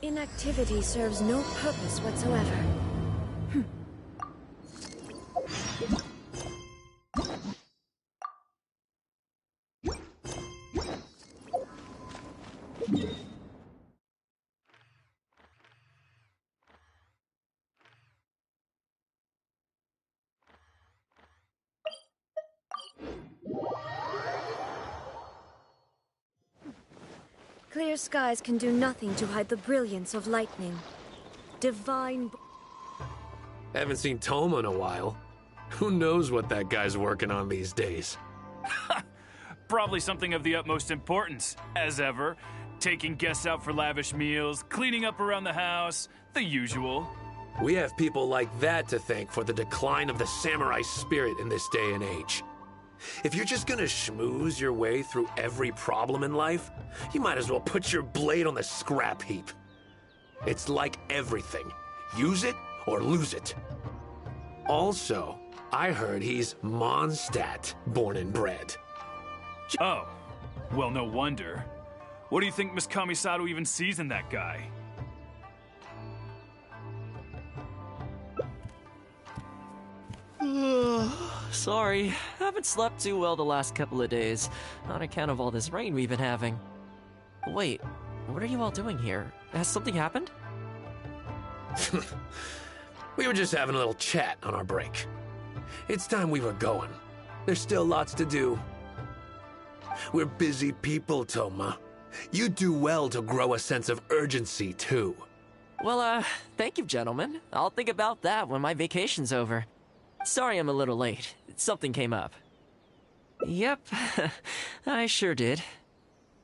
Inactivity serves no purpose whatsoever. Clear skies can do nothing to hide the brilliance of lightning. Divine... Haven't seen Thoma in a while. Who knows what that guy's working on these days? Probably something of the utmost importance, as ever. Taking guests out for lavish meals, cleaning up around the house, the usual. We have people like that to thank for the decline of the samurai spirit in this day and age. If you're just gonna schmooze your way through every problem in life, you might as well put your blade on the scrap heap. It's like everything. Use it or lose it. Also, I heard he's Mondstadt, born and bred. Oh, well, no wonder. What do you think Miss Kamisato even sees in that guy? Sorry, haven't slept too well the last couple of days, on account of all this rain we've been having. Wait, what are you all doing here? Has something happened? We were just having a little chat on our break. It's time we were going. There's still lots to do. We're busy people, Thoma. You do well to grow a sense of urgency, too. Well, thank you, gentlemen. I'll think about that when my vacation's over. Sorry I'm a little late. Something came up. Yep, I sure did.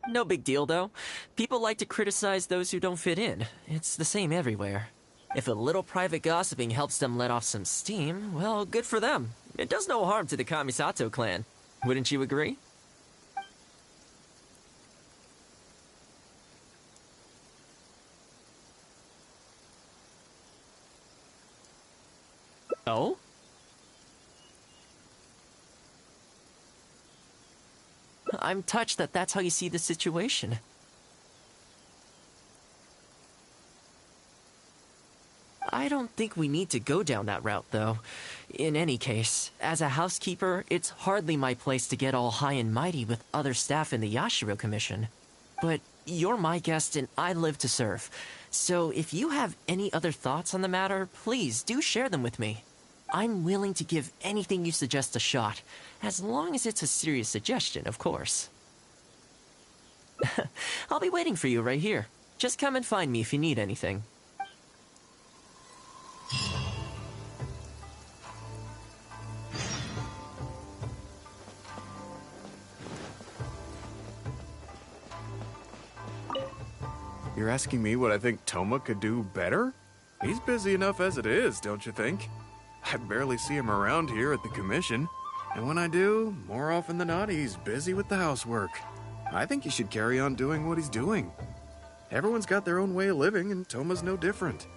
No big deal, though. People like to criticize those who don't fit in. It's the same everywhere. If a little private gossiping helps them let off some steam, well, good for them. It does no harm to the Kamisato clan. Wouldn't you agree? Oh? I'm touched that that's how you see the situation. I don't think we need to go down that route, though. In any case, as a housekeeper, it's hardly my place to get all high and mighty with other staff in the Yashiro Commission. But you're my guest and I live to serve. So if you have any other thoughts on the matter, please do share them with me. I'm willing to give anything you suggest a shot, as long as it's a serious suggestion, of course. I'll be waiting for you right here. Just come and find me if you need anything. You're asking me what I think Thoma could do better? He's busy enough as it is, don't you think? I barely see him around here at the commission. And when I do, more often than not, he's busy with the housework. I think he should carry on doing what he's doing. Everyone's got their own way of living, and Thoma's no different.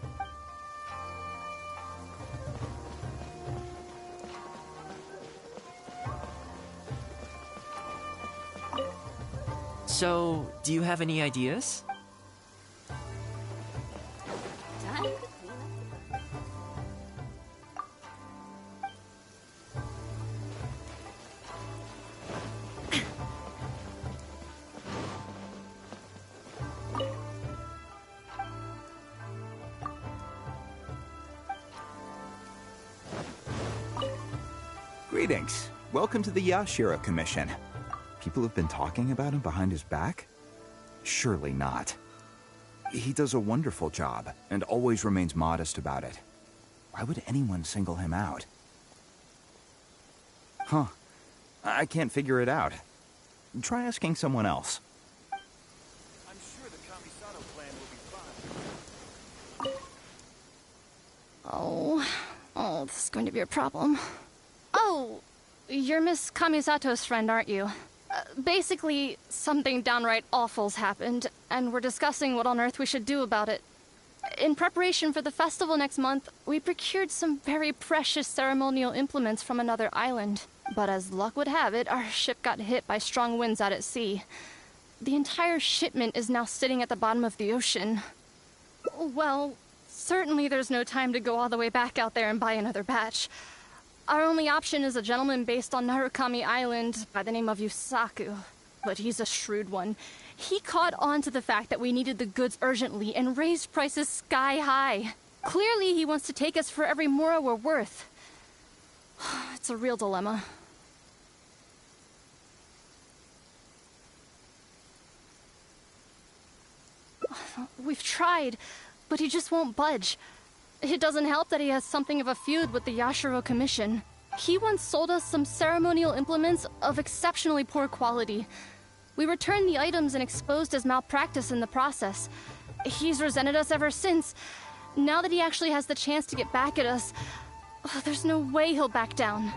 So, do you have any ideas? Greetings. Welcome to the Yashiro Commission. People have been talking about him behind his back? Surely not. He does a wonderful job, and always remains modest about it. Why would anyone single him out? Huh. I can't figure it out. Try asking someone else. I'm sure the Kamisato clan will be fine. Oh, this is going to be a problem. Oh, you're Miss Kamisato's friend, aren't you? Basically, something downright awful's happened, and we're discussing what on earth we should do about it. In preparation for the festival next month, we procured some very precious ceremonial implements from another island. But as luck would have it, our ship got hit by strong winds out at sea. The entire shipment is now sitting at the bottom of the ocean. Well, certainly there's no time to go all the way back out there and buy another batch. Our only option is a gentleman based on Narukami Island by the name of Yusaku. But he's a shrewd one. He caught on to the fact that we needed the goods urgently and raised prices sky high. Clearly he wants to take us for every mora we're worth. It's a real dilemma. We've tried, but he just won't budge. It doesn't help that he has something of a feud with the Yashiro Commission. He once sold us some ceremonial implements of exceptionally poor quality. We returned the items and exposed his malpractice in the process. He's resented us ever since. Now that he actually has the chance to get back at us, there's no way he'll back down.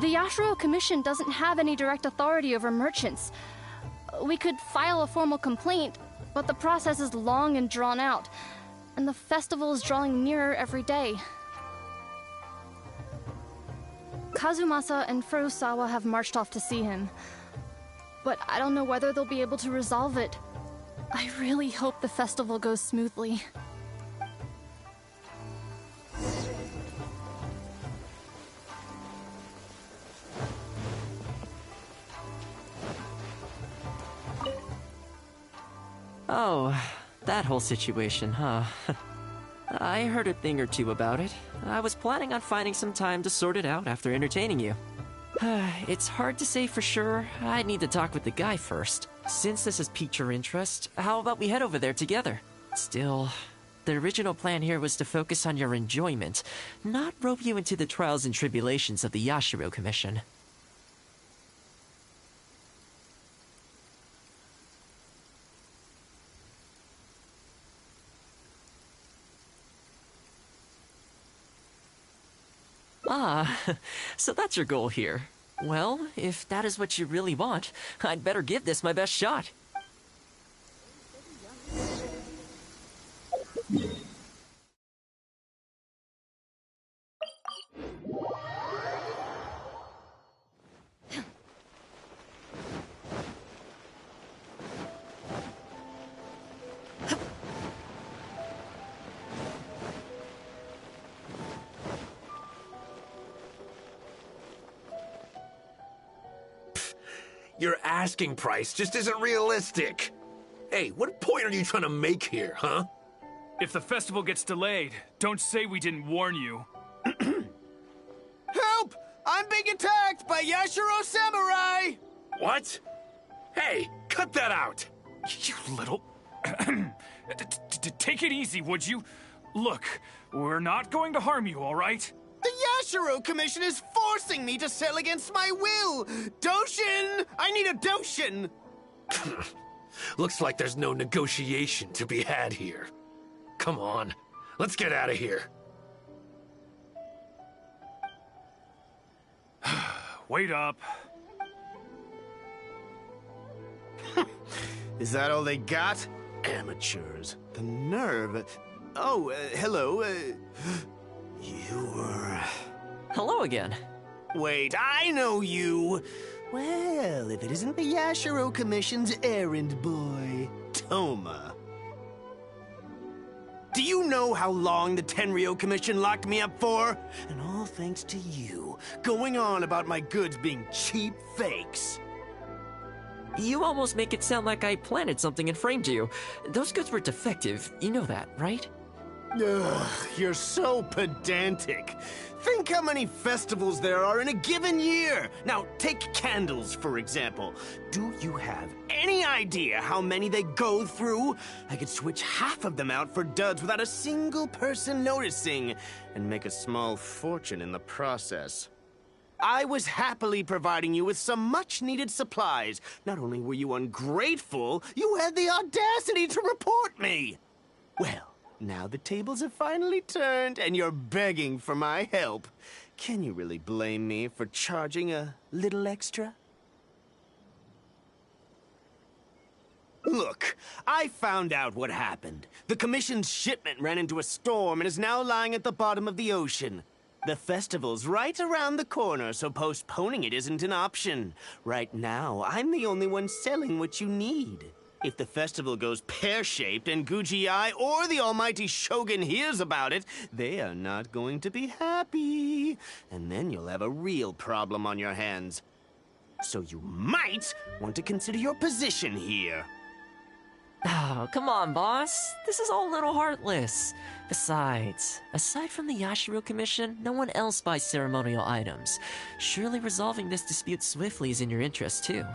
The Yashiro Commission doesn't have any direct authority over merchants. We could file a formal complaint, but the process is long and drawn out, and the festival is drawing nearer every day. Kazumasa and Furusawa have marched off to see him, but I don't know whether they'll be able to resolve it. I really hope the festival goes smoothly. Oh, that whole situation, huh? I heard a thing or two about it. I was planning on finding some time to sort it out after entertaining you. It's hard to say for sure. I'd need to talk with the guy first. Since this has piqued your interest, how about we head over there together? Still, the original plan here was to focus on your enjoyment, not rope you into the trials and tribulations of the Yashiro Commission. Ah, so that's your goal here. Well, if that is what you really want, I'd better give this my best shot. Your asking price just isn't realistic. Hey, what point are you trying to make here, huh? If the festival gets delayed, don't say we didn't warn you. Help! I'm being attacked by Yashiro Samurai! What? Hey, cut that out! You little... Take it easy, would you? Look, we're not going to harm you, all right? The Yashiro Commission is forcing me to sell against my will! Doshin! I need a Doshin! Looks like there's no negotiation to be had here. Come on, let's get out of here. Wait up. Is that all they got? Amateurs. The nerve. Oh, hello. You're... Hello again. Wait, I know you! Well, if it isn't the Yashiro Commission's errand boy, Thoma. Do you know how long the Tenryo Commission locked me up for? And all thanks to you, going on about my goods being cheap fakes. You almost make it sound like I planted something and framed you. Those goods were defective, you know that, right? Ugh, you're so pedantic. Think how many festivals there are in a given year. Now, take candles, for example. Do you have any idea how many they go through? I could switch half of them out for duds without a single person noticing, and make a small fortune in the process. I was happily providing you with some much-needed supplies. Not only were you ungrateful, you had the audacity to report me. Well, now the tables have finally turned, and you're begging for my help. Can you really blame me for charging a little extra? Look, I found out what happened. The Commission's shipment ran into a storm and is now lying at the bottom of the ocean. The festival's right around the corner, so postponing it isn't an option. Right now, I'm the only one selling what you need. If the festival goes pear-shaped and Guji-Eye or the almighty Shogun hears about it, they are not going to be happy. And then you'll have a real problem on your hands. So you might want to consider your position here. Oh, come on, boss. This is all a little heartless. Besides, aside from the Yashiro Commission, no one else buys ceremonial items. Surely resolving this dispute swiftly is in your interest, too.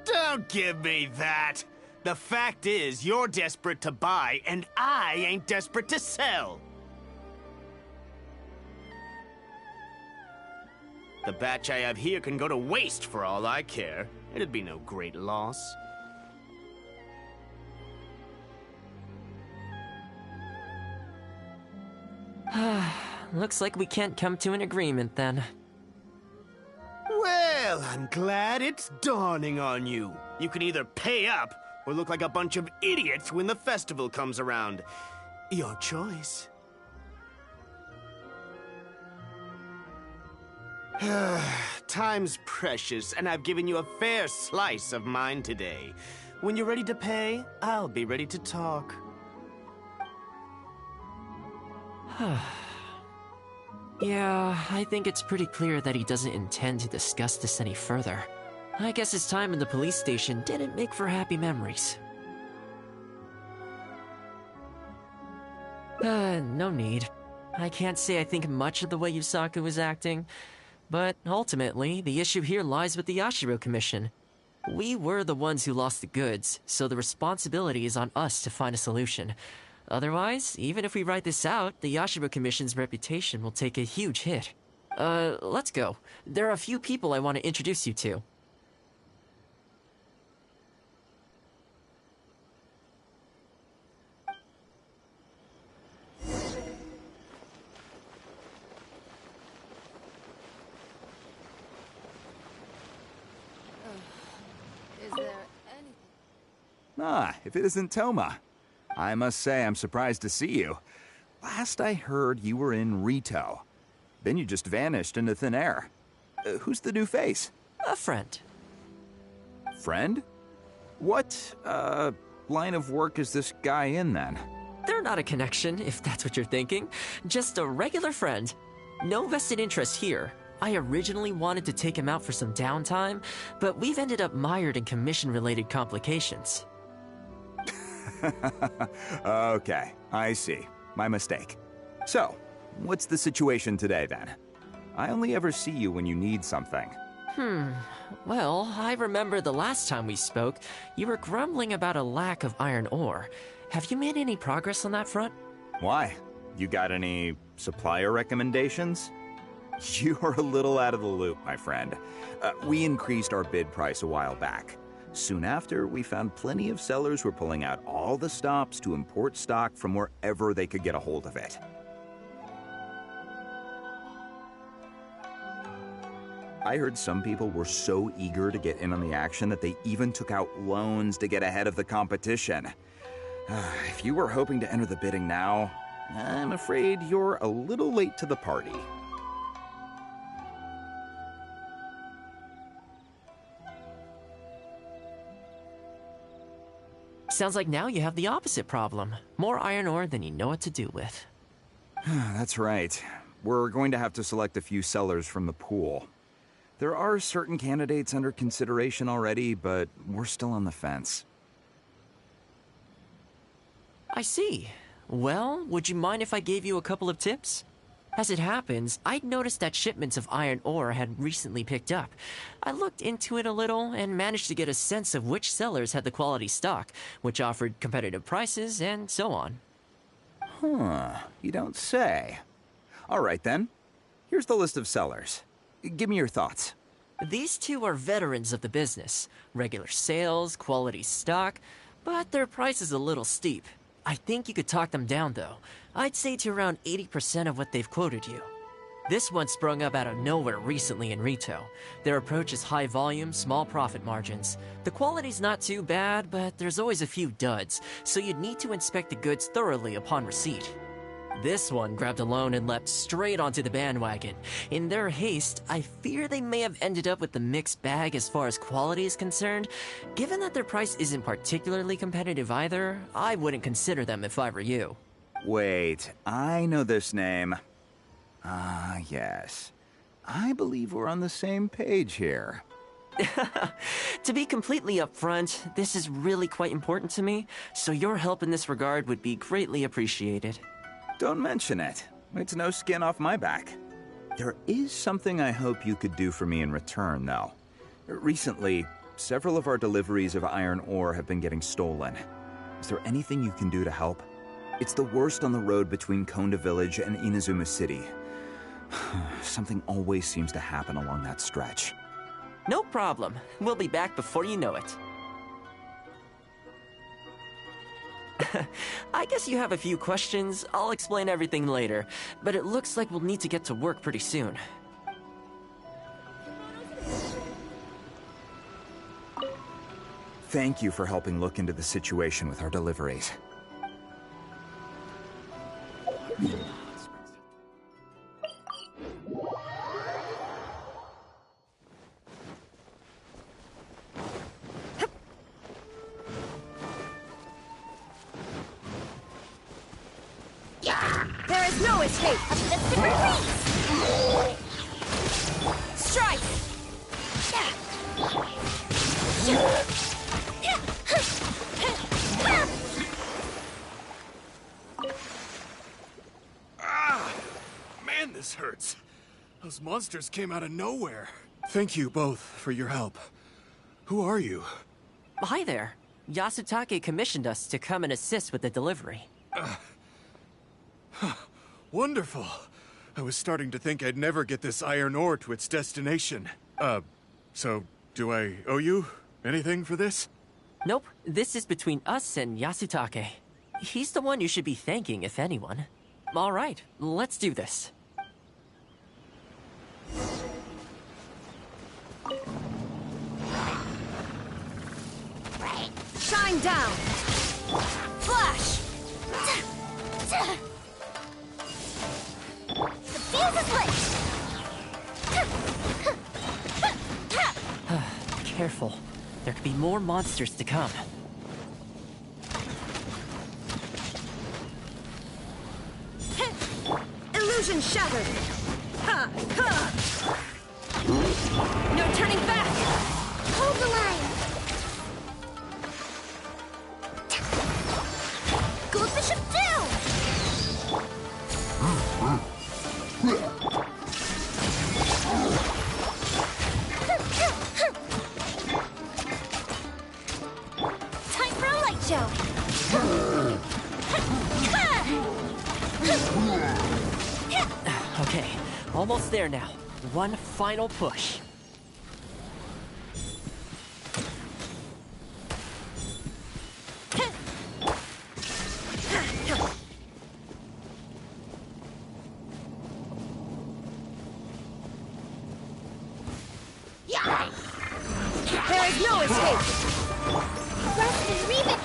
Don't give me that. The fact is, you're desperate to buy, and I ain't desperate to sell. The batch I have here can go to waste for all I care. It'd be no great loss. Looks like we can't come to an agreement, then. Well, I'm glad it's dawning on you. You can either pay up or look like a bunch of idiots when the festival comes around. Your choice. Time's precious, and I've given you a fair slice of mine today. When you're ready to pay, I'll be ready to talk. Yeah, I think it's pretty clear that he doesn't intend to discuss this any further. I guess his time in the police station didn't make for happy memories. No need. I can't say I think much of the way Yusaku was acting, but ultimately, the issue here lies with the Yashiro Commission. We were the ones who lost the goods, so the responsibility is on us to find a solution. Otherwise, even if we write this out, the Yashiro Commission's reputation will take a huge hit. Let's go. There are a few people I want to introduce you to. Is there anything? Ah, if it isn't Thoma. I must say I'm surprised to see you. Last I heard, you were in Rito. Then you just vanished into thin air. Who's the new face? A friend. Friend? What, line of work is this guy in, then? They're not a connection, if that's what you're thinking. Just a regular friend. No vested interest here. I originally wanted to take him out for some downtime, but we've ended up mired in commission-related complications. Okay, I see. My mistake. So, what's the situation today, then? I only ever see you when you need something. Well, I remember the last time we spoke, you were grumbling about a lack of iron ore. Have you made any progress on that front? Why? You got any supplier recommendations? You're a little out of the loop, my friend. We increased our bid price a while back. Soon after, we found plenty of sellers were pulling out all the stops to import stock from wherever they could get a hold of it. I heard some people were so eager to get in on the action that they even took out loans to get ahead of the competition. If you were hoping to enter the bidding now, I'm afraid you're a little late to the party. Sounds like now you have the opposite problem. More iron ore than you know what to do with. That's right. We're going to have to select a few sellers from the pool. There are certain candidates under consideration already, but we're still on the fence. I see. Well, would you mind if I gave you a couple of tips? As it happens, I'd noticed that shipments of iron ore had recently picked up. I looked into it a little and managed to get a sense of which sellers had the quality stock, which offered competitive prices, and so on. Huh, you don't say. All right then. Here's the list of sellers. Give me your thoughts. These two are veterans of the business. Regular sales, quality stock, but their price is a little steep. I think you could talk them down, though. I'd say to around 80% of what they've quoted you. This one sprung up out of nowhere recently in Rito. Their approach is high volume, small profit margins. The quality's not too bad, but there's always a few duds, so you'd need to inspect the goods thoroughly upon receipt. This one grabbed a loan and leapt straight onto the bandwagon. In their haste, I fear they may have ended up with the mixed bag as far as quality is concerned. Given that their price isn't particularly competitive either, I wouldn't consider them if I were you. Wait, I know this name. Yes. I believe we're on the same page here. To be completely upfront, this is really quite important to me, so your help in this regard would be greatly appreciated. Don't mention it. It's no skin off my back. There is something I hope you could do for me in return, though. Recently, several of our deliveries of iron ore have been getting stolen. Is there anything you can do to help? It's the worst on the road between Konda Village and Inazuma City. Something always seems to happen along that stretch. No problem. We'll be back before you know it. I guess you have a few questions. I'll explain everything later, but it looks like we'll need to get to work pretty soon. Thank you for helping look into the situation with our deliveries. There is no escape! Strike! Man, this hurts. Those monsters came out of nowhere. Thank you both for your help. Who are you? Hi there. Yasutake commissioned us to come and assist with the delivery. Wonderful. I was starting to think I'd never get this iron ore to its destination. So do I owe you anything for this? Nope, this is between us and Yasutake. He's the one you should be thanking, if anyone. All right, let's do this. Shine down! Flash! The fuse is lit! Careful. There could be more monsters to come. Illusion shattered! Ha! Ha! No turning back! Hold the line! Goldbishop down! Time for a light show! Okay, almost there now. One final push. There is no escape! Rest and remix!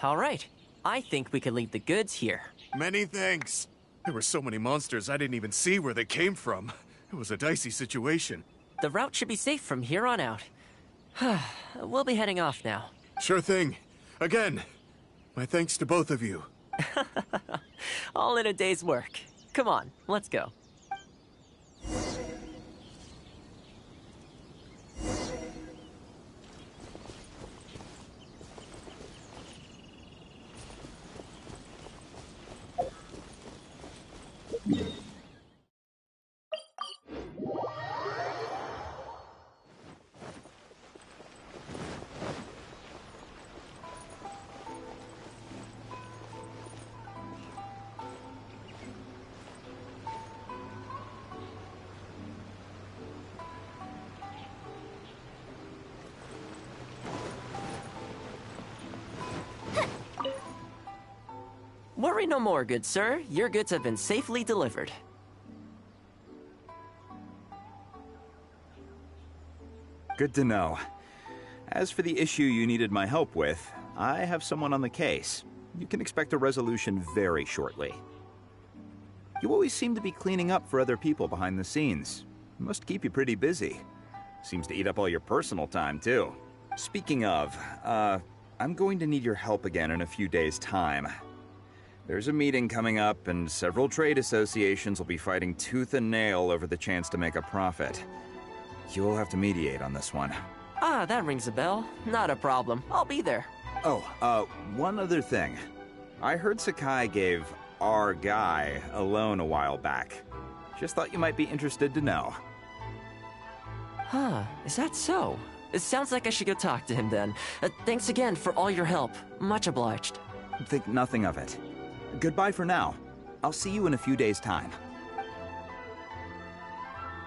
All right, I think we could leave the goods here. Many thanks. There were so many monsters I didn't even see where they came from. It was a dicey situation. The route should be safe from here on out. We'll be heading off now. Sure thing. Again, my thanks to both of you. All in a day's work. Come on, let's go. Worry no more, good sir. Your goods have been safely delivered. Good to know. As for the issue you needed my help with, I have someone on the case. You can expect a resolution very shortly. You always seem to be cleaning up for other people behind the scenes. Must keep you pretty busy. Seems to eat up all your personal time, too. Speaking of, I'm going to need your help again in a few days' time. There's a meeting coming up, and several trade associations will be fighting tooth and nail over the chance to make a profit. You'll have to mediate on this one. Ah, that rings a bell. Not a problem. I'll be there. Oh, one other thing. I heard Sakai gave our guy a loan a while back. Just thought you might be interested to know. Huh, is that so? It sounds like I should go talk to him then. Thanks again for all your help. Much obliged. Think nothing of it. Goodbye for now. I'll see you in a few days' time.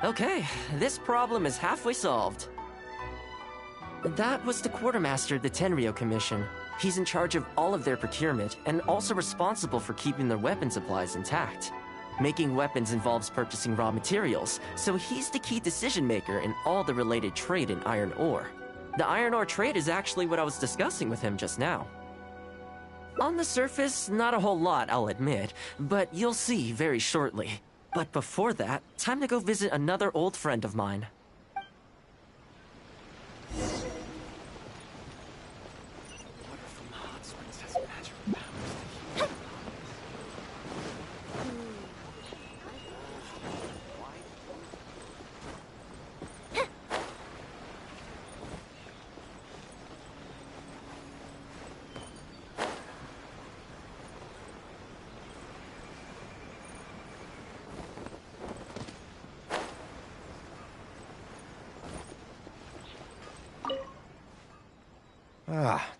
Okay, this problem is halfway solved. That was the quartermaster of the Tenryo Commission. He's in charge of all of their procurement, and also responsible for keeping their weapon supplies intact. Making weapons involves purchasing raw materials, so he's the key decision maker in all the related trade in iron ore. The iron ore trade is actually what I was discussing with him just now. On the surface, not a whole lot, I'll admit, but you'll see very shortly. But before that, time to go visit another old friend of mine.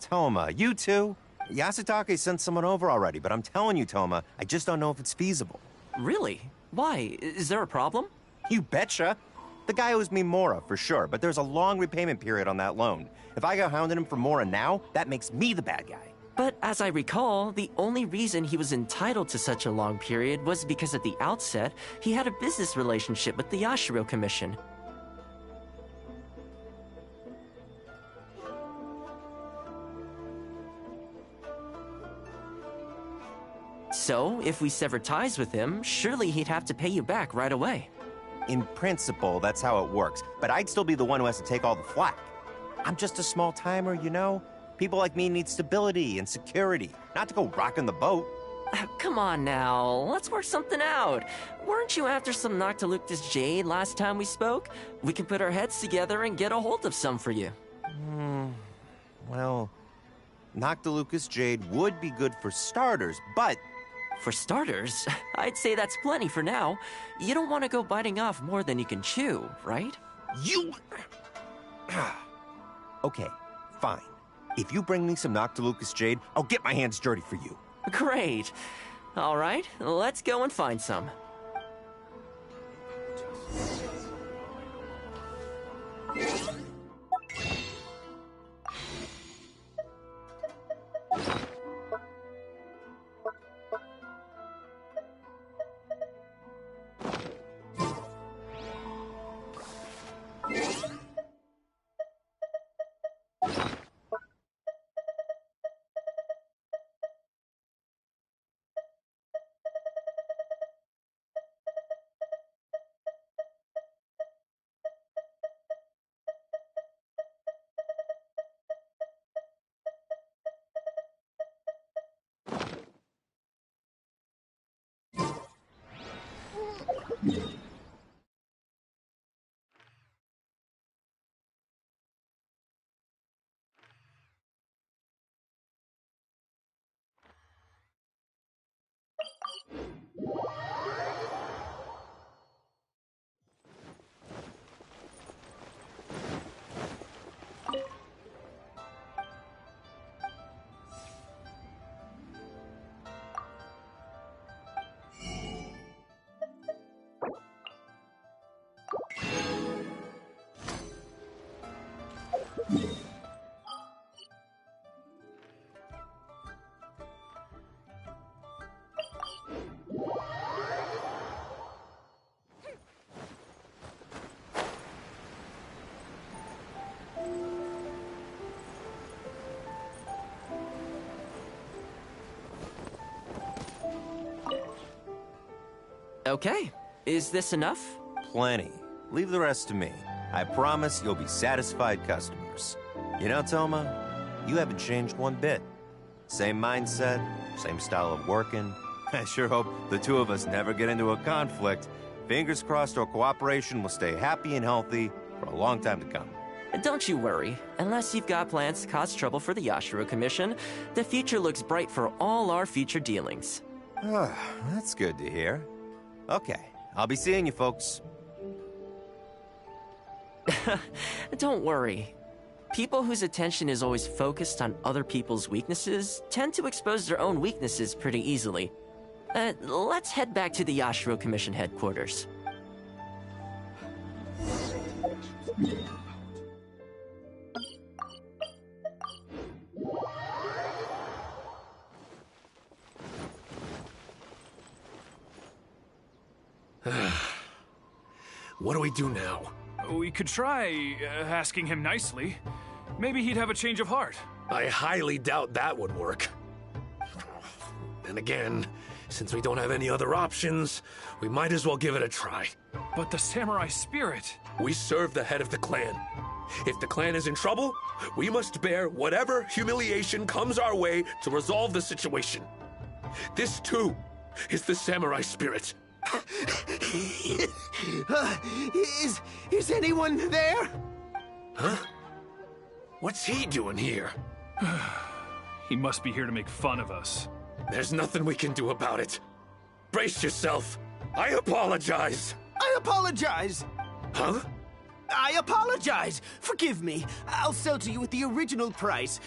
Thoma, you too? Yasutake sent someone over already, but I'm telling you, Thoma, I just don't know if it's feasible. Really? Why? Is there a problem? You betcha. The guy owes me Mora, for sure, but there's a long repayment period on that loan. If I go hounding him for Mora now, that makes me the bad guy. But as I recall, the only reason he was entitled to such a long period was because at the outset, he had a business relationship with the Yashiro Commission. So, if we sever ties with him, surely he'd have to pay you back right away. In principle, that's how it works, but I'd still be the one who has to take all the flack. I'm just a small timer, you know? People like me need stability and security, not to go rocking the boat. Come on now, let's work something out. Weren't you after some Noctiluctus jade last time we spoke? We can put our heads together and get a hold of some for you. Well, Noctilucus jade would be good for starters, but... For starters, I'd say that's plenty for now. You don't want to go biting off more than you can chew, right? You... Okay, fine. If you bring me some Noctilucus jade, I'll get my hands dirty for you. Great. All right, let's go and find some. Okay, is this enough? Plenty. Leave the rest to me. I promise you'll be satisfied customers. You know, Thoma, you haven't changed one bit. Same mindset, same style of working. I sure hope the two of us never get into a conflict. Fingers crossed our cooperation will stay happy and healthy for a long time to come. Don't you worry. Unless you've got plans to cause trouble for the Yashiro Commission, the future looks bright for all our future dealings. That's good to hear. Okay, I'll be seeing you folks. Don't worry. People whose attention is always focused on other people's weaknesses tend to expose their own weaknesses pretty easily. Let's head back to the Yashiro Commission headquarters. What do we do now? We could try asking him nicely. Maybe he'd have a change of heart. I highly doubt that would work. And again, since we don't have any other options, we might as well give it a try. But the samurai spirit... We serve the head of the clan. If the clan is in trouble, we must bear whatever humiliation comes our way to resolve the situation. This, too, is the samurai spirit. Is anyone there? Huh? What's he doing here? He must be here to make fun of us. There's nothing we can do about it. Brace yourself. I apologize. I apologize. Huh? I apologize. Forgive me. I'll sell to you at the original price.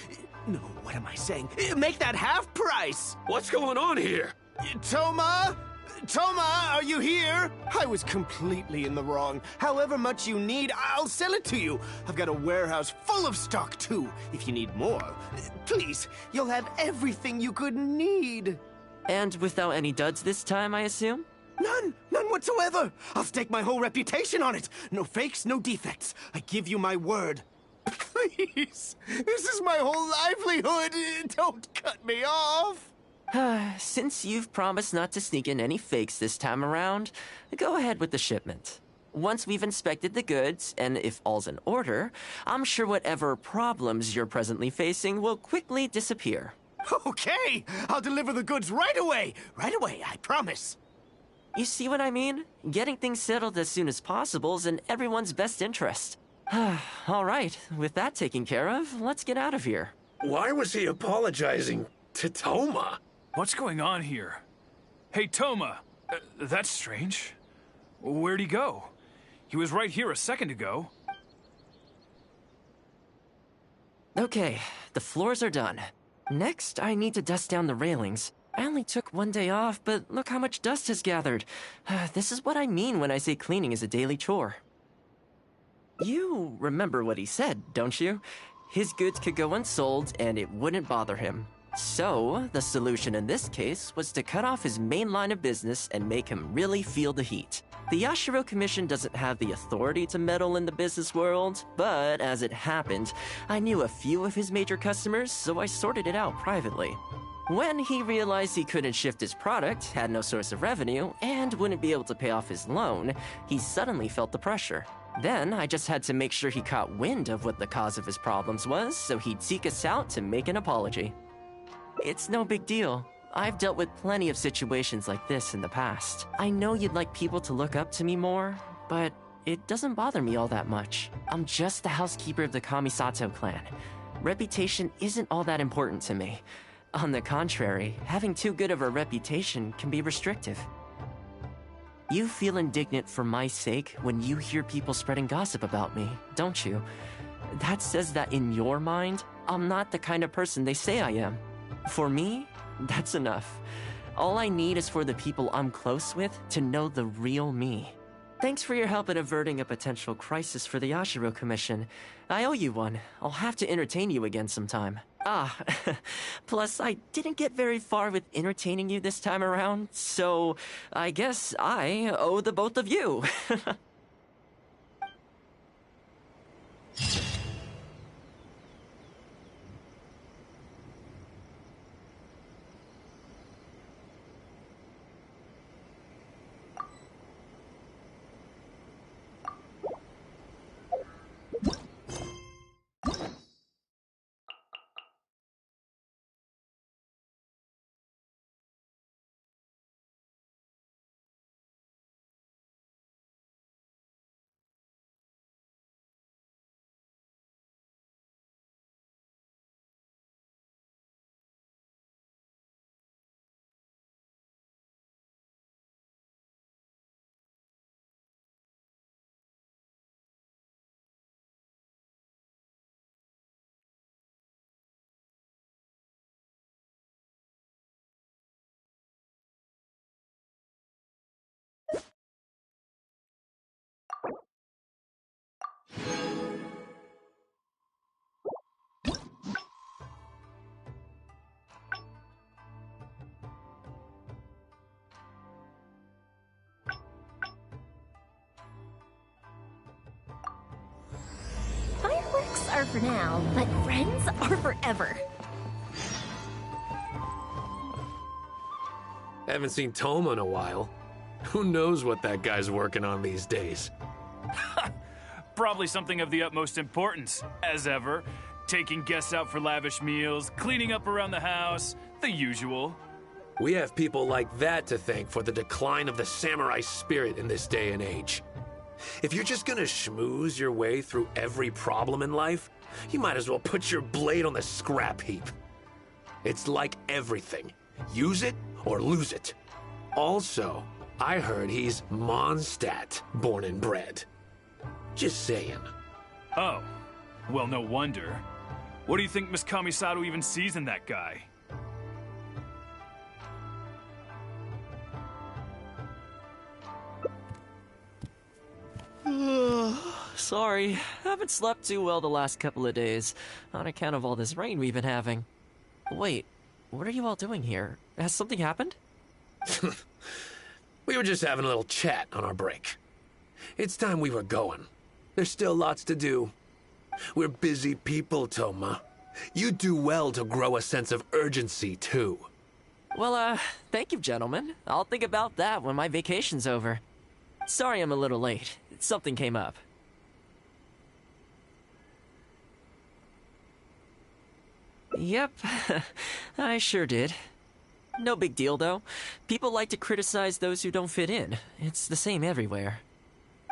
No, what am I saying? Make that half price. What's going on here? Thoma? Thoma, are you here? I was completely in the wrong. However much you need, I'll sell it to you. I've got a warehouse full of stock, too. If you need more, please, you'll have everything you could need. And without any duds this time, I assume? None whatsoever. I'll stake my whole reputation on it. No fakes, no defects. I give you my word. Please, this is my whole livelihood. Don't cut me off. Since you've promised not to sneak in any fakes this time around, go ahead with the shipment. Once we've inspected the goods, and if all's in order, I'm sure whatever problems you're presently facing will quickly disappear. Okay, I'll deliver the goods right away. Right away, I promise. You see what I mean? Getting things settled as soon as possible is in everyone's best interest. All right, with that taken care of, let's get out of here. Why was he apologizing to Thoma? What's going on here? Hey, Thoma! That's strange. Where'd he go? He was right here a second ago. Okay, the floors are done. Next, I need to dust down the railings. I only took one day off, but look how much dust has gathered. This is what I mean when I say cleaning is a daily chore. You remember what he said, don't you? His goods could go unsold and it wouldn't bother him. So, the solution in this case was to cut off his main line of business and make him really feel the heat. The Yashiro Commission doesn't have the authority to meddle in the business world, but as it happened, I knew a few of his major customers, so I sorted it out privately. When he realized he couldn't shift his product, had no source of revenue, and wouldn't be able to pay off his loan, he suddenly felt the pressure. Then, I just had to make sure he caught wind of what the cause of his problems was, so he'd seek us out to make an apology. It's no big deal. I've dealt with plenty of situations like this in the past. I know you'd like people to look up to me more, but it doesn't bother me all that much. I'm just the housekeeper of the Kamisato clan. Reputation isn't all that important to me. On the contrary, having too good of a reputation can be restrictive. You feel indignant for my sake when you hear people spreading gossip about me, don't you? That says that in your mind, I'm not the kind of person they say I am. For me, that's enough. All I need is for the people I'm close with to know the real me. Thanks for your help in averting a potential crisis for the Yashiro Commission. I owe you one. I'll have to entertain you again sometime. Plus I didn't get very far with entertaining you this time around, so I guess I owe the both of you. are for now, but friends are forever. Haven't seen Thoma in a while. Who knows what that guy's working on these days? Probably something of the utmost importance, as ever. Taking guests out for lavish meals, cleaning up around the house, the usual. We have people like that to thank for the decline of the samurai spirit in this day and age. If you're just gonna schmooze your way through every problem in life, you might as well put your blade on the scrap heap. It's like everything. Use it or lose it. Also, I heard he's Mondstadt, born and bred. Just saying. Oh, well, no wonder. What do you think Miss Kamisato even sees in that guy? Sorry, haven't slept too well the last couple of days, on account of all this rain we've been having. Wait, what are you all doing here? Has something happened? We were just having a little chat on our break. It's time we were going. There's still lots to do. We're busy people, Thoma. You do well to grow a sense of urgency, too. Well, thank you, gentlemen. I'll think about that when my vacation's over. Sorry I'm a little late. Something came up. Yep, I sure did. No big deal, though. People like to criticize those who don't fit in. It's the same everywhere.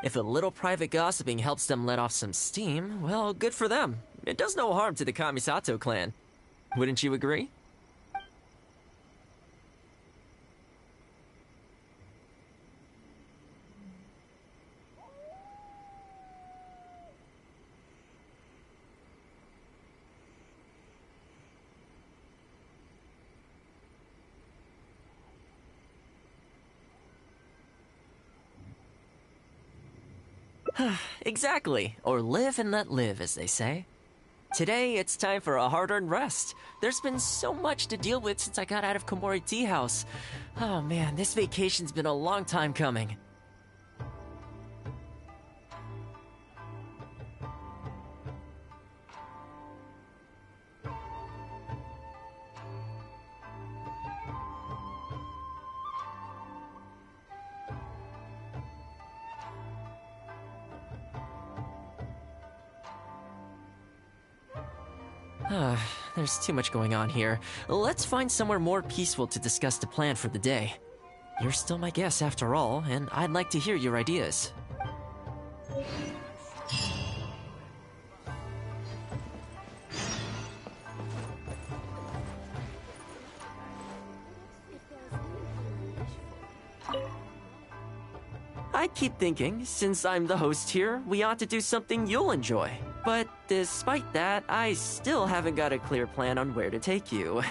If a little private gossiping helps them let off some steam, well, good for them. It does no harm to the Kamisato clan. Wouldn't you agree? Exactly. Or live and let live, as they say. Today, it's time for a hard-earned rest. There's been so much to deal with since I got out of Komori Tea House. Oh man, this vacation's been a long time coming. There's too much going on here. Let's find somewhere more peaceful to discuss the plan for the day. You're still my guest after all, and I'd like to hear your ideas. I keep thinking, since I'm the host here, we ought to do something you'll enjoy. But despite that, I still haven't got a clear plan on where to take you.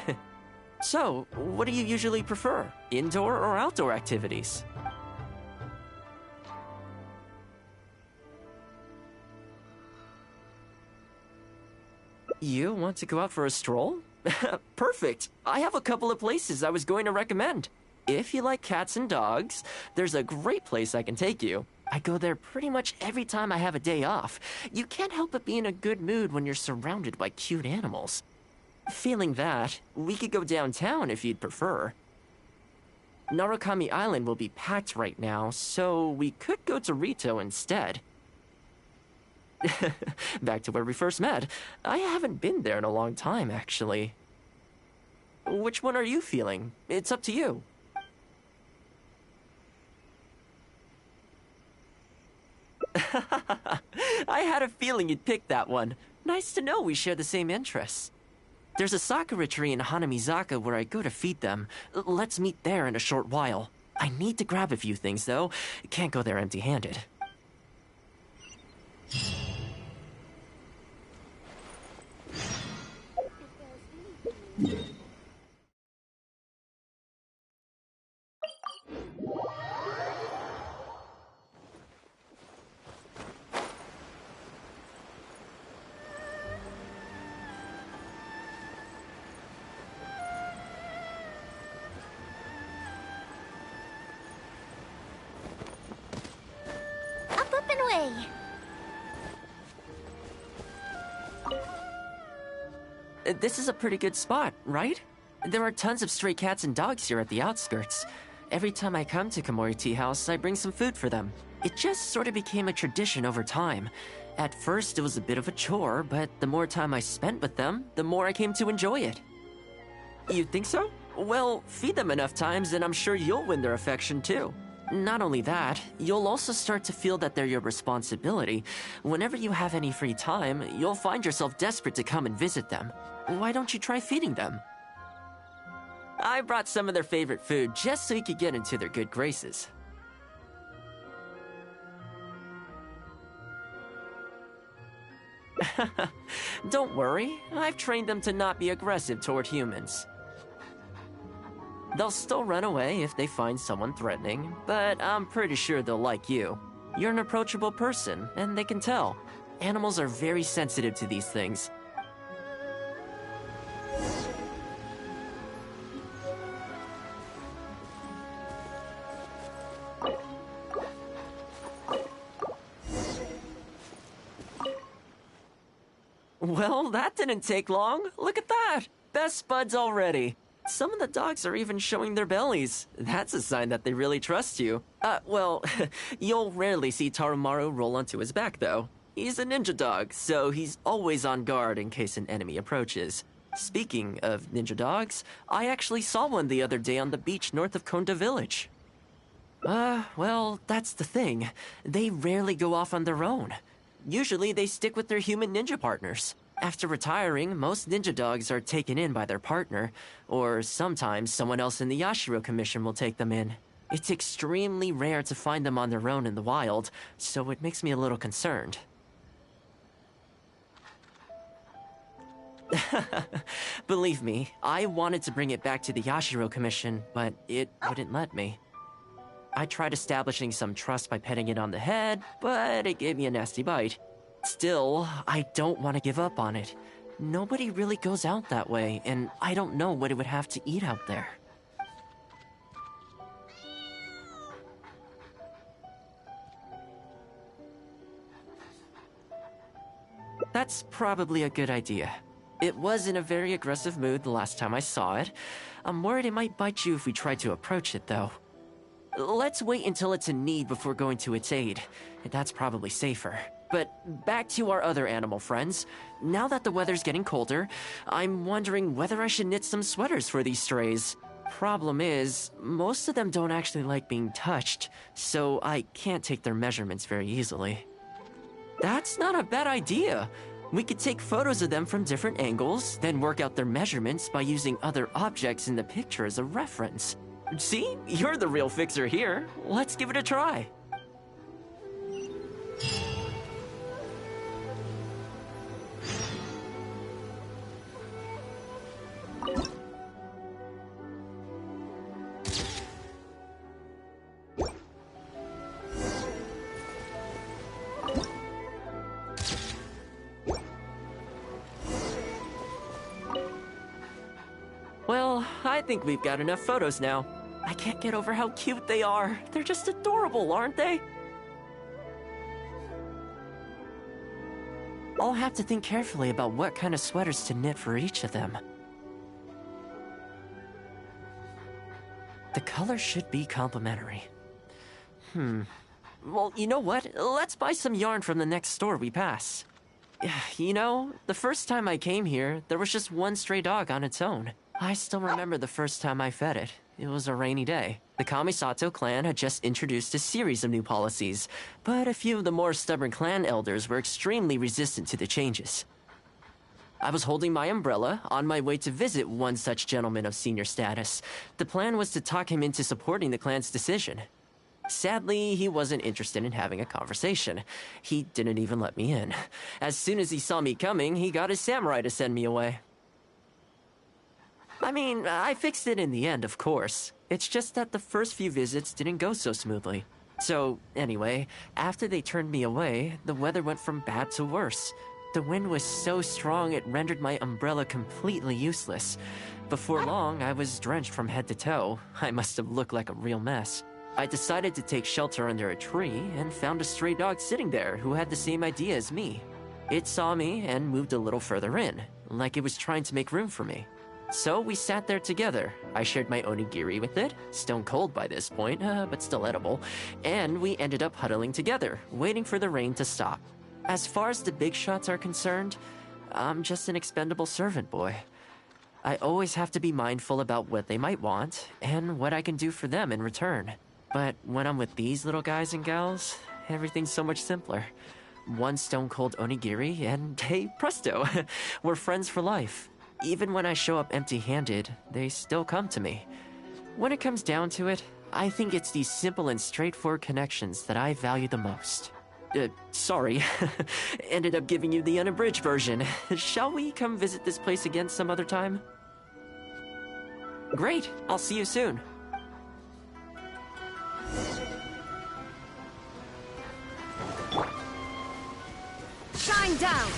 So, what do you usually prefer? Indoor or outdoor activities? You want to go out for a stroll? Perfect! I have a couple of places I was going to recommend. If you like cats and dogs, there's a great place I can take you. I go there pretty much every time I have a day off. You can't help but be in a good mood when you're surrounded by cute animals. Feeling that, we could go downtown if you'd prefer. Narukami Island will be packed right now, so we could go to Rito instead. Back to where we first met. I haven't been there in a long time, actually. Which one are you feeling? It's up to you. I had a feeling you'd pick that one. Nice to know we share the same interests. There's a sakura tree in Hanamizaka where I go to feed them. Let's meet there in a short while. I need to grab a few things, though. Can't go there empty-handed. Up and away. This is a pretty good spot, right? There are tons of stray cats and dogs here at the outskirts. Every time I come to Komori Tea House, I bring some food for them. It just sort of became a tradition over time. At first, it was a bit of a chore, but the more time I spent with them, the more I came to enjoy it. You think so? Well, feed them enough times and I'm sure you'll win their affection too. Not only that, you'll also start to feel that they're your responsibility. Whenever you have any free time, you'll find yourself desperate to come and visit them. Why don't you try feeding them? I brought some of their favorite food just so you could get into their good graces. Don't worry, I've trained them to not be aggressive toward humans. They'll still run away if they find someone threatening, but I'm pretty sure they'll like you. You're an approachable person, and they can tell. Animals are very sensitive to these things. Well, that didn't take long. Look at that! Best buds already. Some of the dogs are even showing their bellies. That's a sign that they really trust you. Well, you'll rarely see Tarumaru roll onto his back, though. He's a ninja dog, so he's always on guard in case an enemy approaches. Speaking of ninja dogs, I actually saw one the other day on the beach north of Konda Village. Well, that's the thing. They rarely go off on their own. Usually they stick with their human ninja partners. After retiring, most ninja dogs are taken in by their partner, or sometimes someone else in the Yashiro Commission will take them in. It's extremely rare to find them on their own in the wild, so it makes me a little concerned. Believe me, I wanted to bring it back to the Yashiro Commission, but it wouldn't let me. I tried establishing some trust by petting it on the head, but it gave me a nasty bite. Still, I don't want to give up on it. Nobody really goes out that way, and I don't know what it would have to eat out there. That's probably a good idea. It was in a very aggressive mood the last time I saw it. I'm worried it might bite you if we try to approach it, though. Let's wait until it's in need before going to its aid. That's probably safer. But back to our other animal friends. Now that the weather's getting colder, I'm wondering whether I should knit some sweaters for these strays. Problem is, most of them don't actually like being touched, so I can't take their measurements very easily. That's not a bad idea. We could take photos of them from different angles, then work out their measurements by using other objects in the picture as a reference. See? You're the real fixer here. Let's give it a try. Well, I think we've got enough photos now. I can't get over how cute they are. They're just adorable, aren't they? I'll have to think carefully about what kind of sweaters to knit for each of them. The color should be complementary. Well, you know what? Let's buy some yarn from the next store we pass. You know, the first time I came here, there was just one stray dog on its own. I still remember the first time I fed it. It was a rainy day. The Kamisato clan had just introduced a series of new policies, but a few of the more stubborn clan elders were extremely resistant to the changes. I was holding my umbrella, on my way to visit one such gentleman of senior status. The plan was to talk him into supporting the clan's decision. Sadly, he wasn't interested in having a conversation. He didn't even let me in. As soon as he saw me coming, he got his samurai to send me away. I mean, I fixed it in the end, of course. It's just that the first few visits didn't go so smoothly. So, anyway, after they turned me away, the weather went from bad to worse. The wind was so strong it rendered my umbrella completely useless. Before long, I was drenched from head to toe. I must have looked like a real mess. I decided to take shelter under a tree and found a stray dog sitting there who had the same idea as me. It saw me and moved a little further in, like it was trying to make room for me. So we sat there together. I shared my onigiri with it, stone cold by this point, but still edible, and we ended up huddling together, waiting for the rain to stop. As far as the big shots are concerned, I'm just an expendable servant boy. I always have to be mindful about what they might want, and what I can do for them in return. But when I'm with these little guys and gals, everything's so much simpler. One stone-cold onigiri, and hey, presto, we're friends for life. Even when I show up empty-handed, they still come to me. When it comes down to it, I think it's these simple and straightforward connections that I value the most. Sorry. Ended up giving you the unabridged version. Shall we come visit this place again some other time? Great, I'll see you soon. Shine down!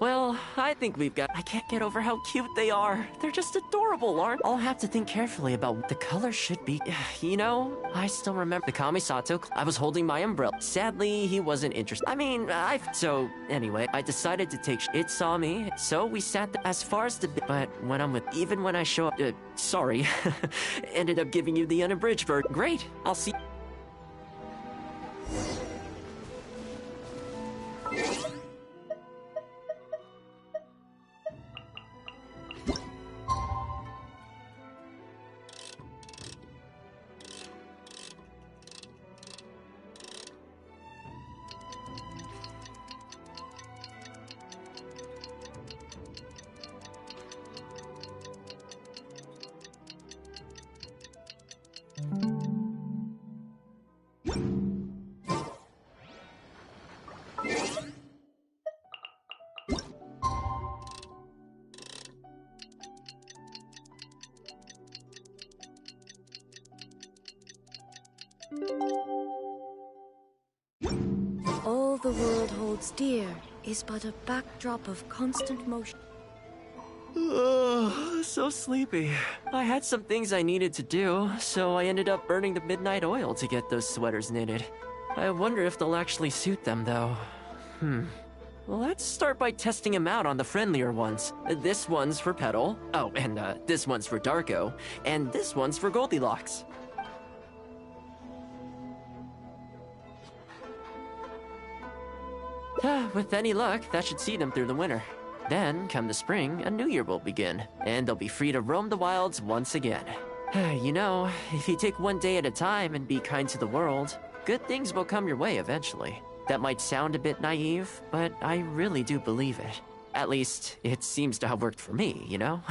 Well, I think we've got... I can't get over how cute they are. They're just adorable, aren't... I'll have to think carefully about what the color should be. You know, I still remember the Kamisato. I was holding my umbrella. Sadly, he wasn't interested. So, anyway, I decided to take... It saw me, so we sat there as far as the... But when I'm with... Even when I show up... Sorry. Ended up giving you the unabridged version. Great, I'll see... All the world holds dear is but a backdrop of constant motion. So sleepy. I had some things I needed to do, so I ended up burning the midnight oil to get those sweaters knitted. I wonder if they'll actually suit them, though. Let's start by testing them out on the friendlier ones. This one's for Petal. Oh, and this one's for Darko. And this one's for Goldilocks. With any luck, that should see them through the winter. Then, come the spring, a new year will begin, and they'll be free to roam the wilds once again. You know, if you take one day at a time and be kind to the world, good things will come your way eventually. That might sound a bit naive, but I really do believe it. At least, it seems to have worked for me, you know?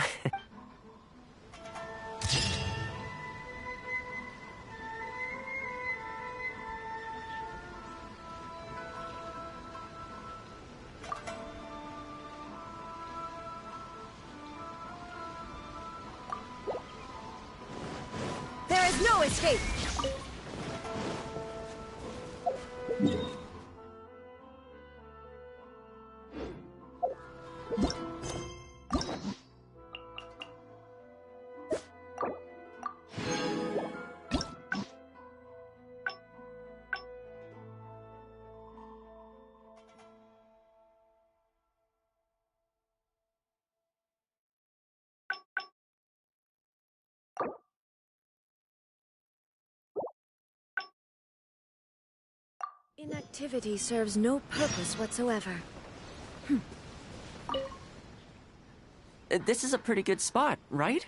There is no escape! Inactivity serves no purpose whatsoever. This is a pretty good spot, right?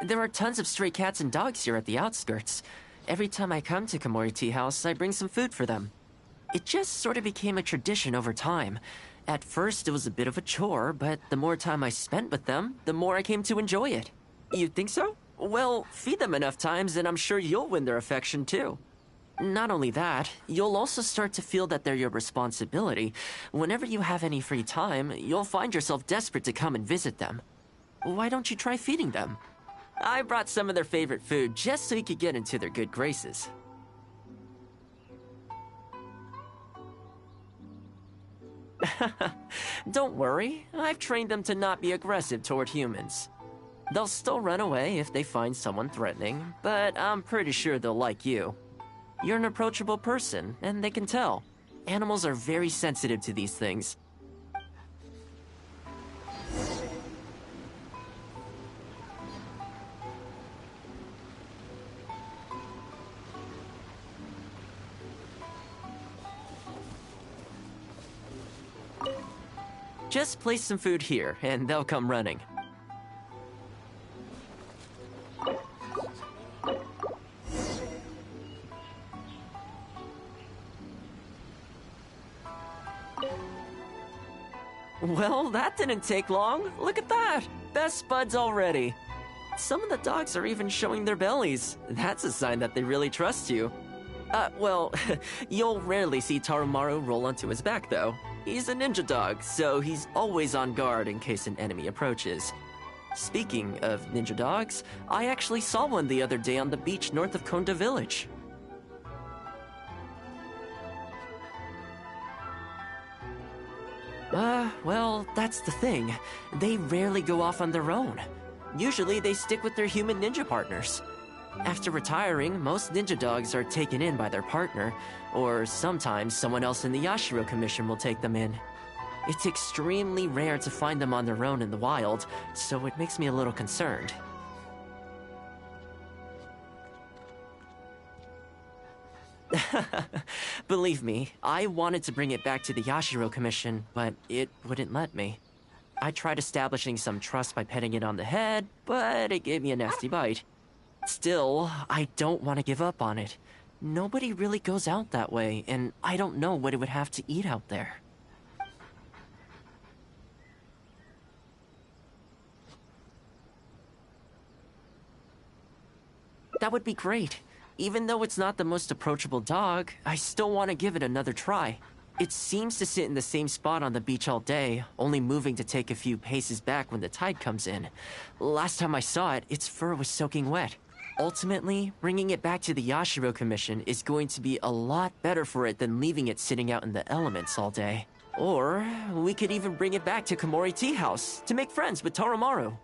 There are tons of stray cats and dogs here at the outskirts. Every time I come to Komori Tea House, I bring some food for them. It just sort of became a tradition over time, At first, it was a bit of a chore, but the more time I spent with them, the more I came to enjoy it. You think so? Well, feed them enough times and I'm sure you'll win their affection too. Not only that, you'll also start to feel that they're your responsibility. Whenever you have any free time, you'll find yourself desperate to come and visit them. Why don't you try feeding them? I brought some of their favorite food just so you could get into their good graces. Don't worry, I've trained them to not be aggressive toward humans. They'll still run away if they find someone threatening, but I'm pretty sure they'll like you. You're an approachable person, and they can tell. Animals are very sensitive to these things. Just place some food here, and they'll come running. Well, that didn't take long. Look at that! Best buds already. Some of the dogs are even showing their bellies. That's a sign that they really trust you. Well, you'll rarely see Tarumaru roll onto his back, though. He's a ninja dog, so he's always on guard in case an enemy approaches. Speaking of ninja dogs, I actually saw one the other day on the beach north of Konda Village. Well, that's the thing. They rarely go off on their own. Usually they stick with their human ninja partners. After retiring, most ninja dogs are taken in by their partner, or sometimes someone else in the Yashiro Commission will take them in. It's extremely rare to find them on their own in the wild, so it makes me a little concerned. Believe me, I wanted to bring it back to the Yashiro Commission, but it wouldn't let me. I tried establishing some trust by petting it on the head, but it gave me a nasty bite. Still, I don't want to give up on it. Nobody really goes out that way, and I don't know what it would have to eat out there. That would be great. Even though it's not the most approachable dog, I still want to give it another try. It seems to sit in the same spot on the beach all day, only moving to take a few paces back when the tide comes in. Last time I saw it, its fur was soaking wet. Ultimately, bringing it back to the Yashiro Commission is going to be a lot better for it than leaving it sitting out in the elements all day. Or, we could even bring it back to Komori Tea House to make friends with Tarumaru.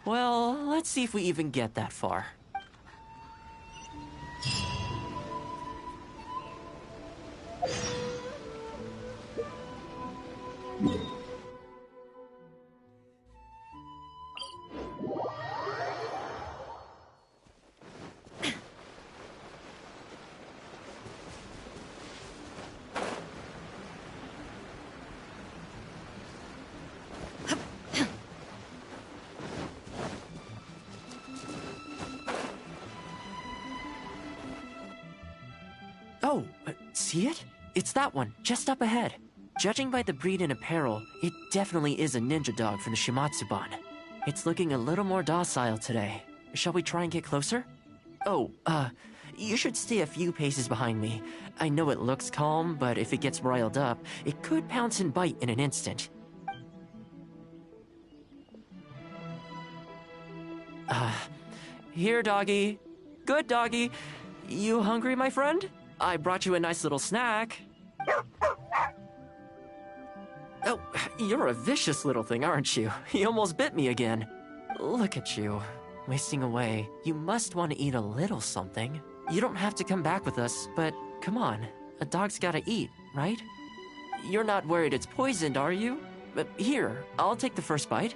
Well, let's see if we even get that far. Oh, see it? It's that one, just up ahead. Judging by the breed and apparel, it definitely is a ninja dog from the Shimatsuban. It's looking a little more docile today. Shall we try and get closer? Oh, you should stay a few paces behind me. I know it looks calm, but if it gets riled up, it could pounce and bite in an instant. Here, doggy. Good doggy. You hungry, my friend? I brought you a nice little snack. Oh, you're a vicious little thing, aren't you? You almost bit me again. Look at you, wasting away. You must want to eat a little something. You don't have to come back with us, but come on. A dog's gotta eat, right? You're not worried it's poisoned, are you? But here, I'll take the first bite.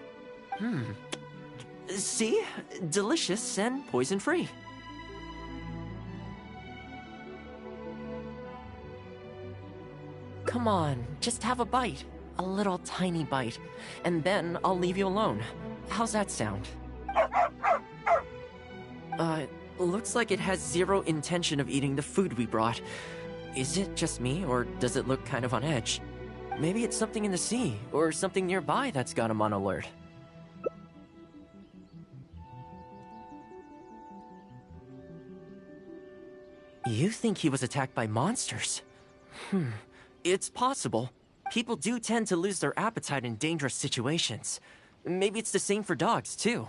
See? Delicious and poison-free. Come on, just have a bite. A little tiny bite. And then I'll leave you alone. How's that sound? Looks like it has zero intention of eating the food we brought. Is it just me, or does it look kind of on edge? Maybe it's something in the sea, or something nearby that's got him on alert. You think he was attacked by monsters? It's possible. People do tend to lose their appetite in dangerous situations. Maybe it's the same for dogs, too.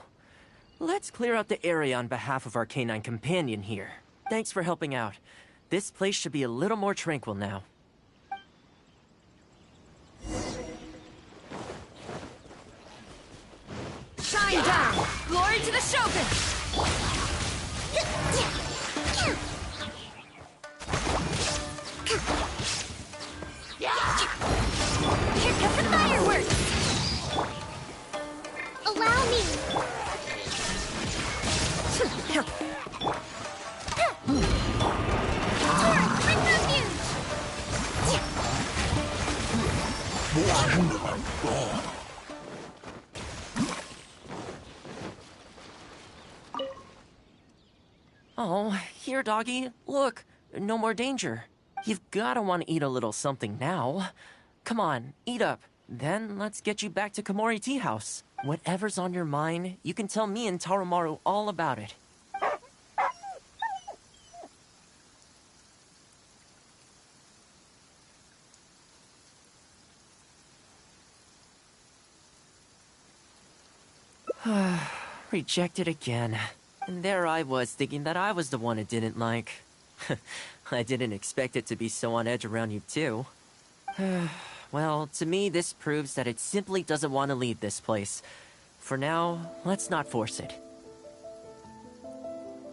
Let's clear out the area on behalf of our canine companion here. Thanks for helping out. This place should be a little more tranquil now. Shine down! Glory to the Shogun! Here comes the fireworks! Allow me! Chores, bring refuge! Oh, here, doggy. Look, no more danger. You've gotta want to eat a little something now. Come on, eat up. Then let's get you back to Komori Tea House. Whatever's on your mind, you can tell me and Tarumaru all about it. Rejected again. And there I was, thinking that I was the one it didn't like. I didn't expect it to be so on edge around you, too. Well, to me, this proves that it simply doesn't want to leave this place. For now, let's not force it.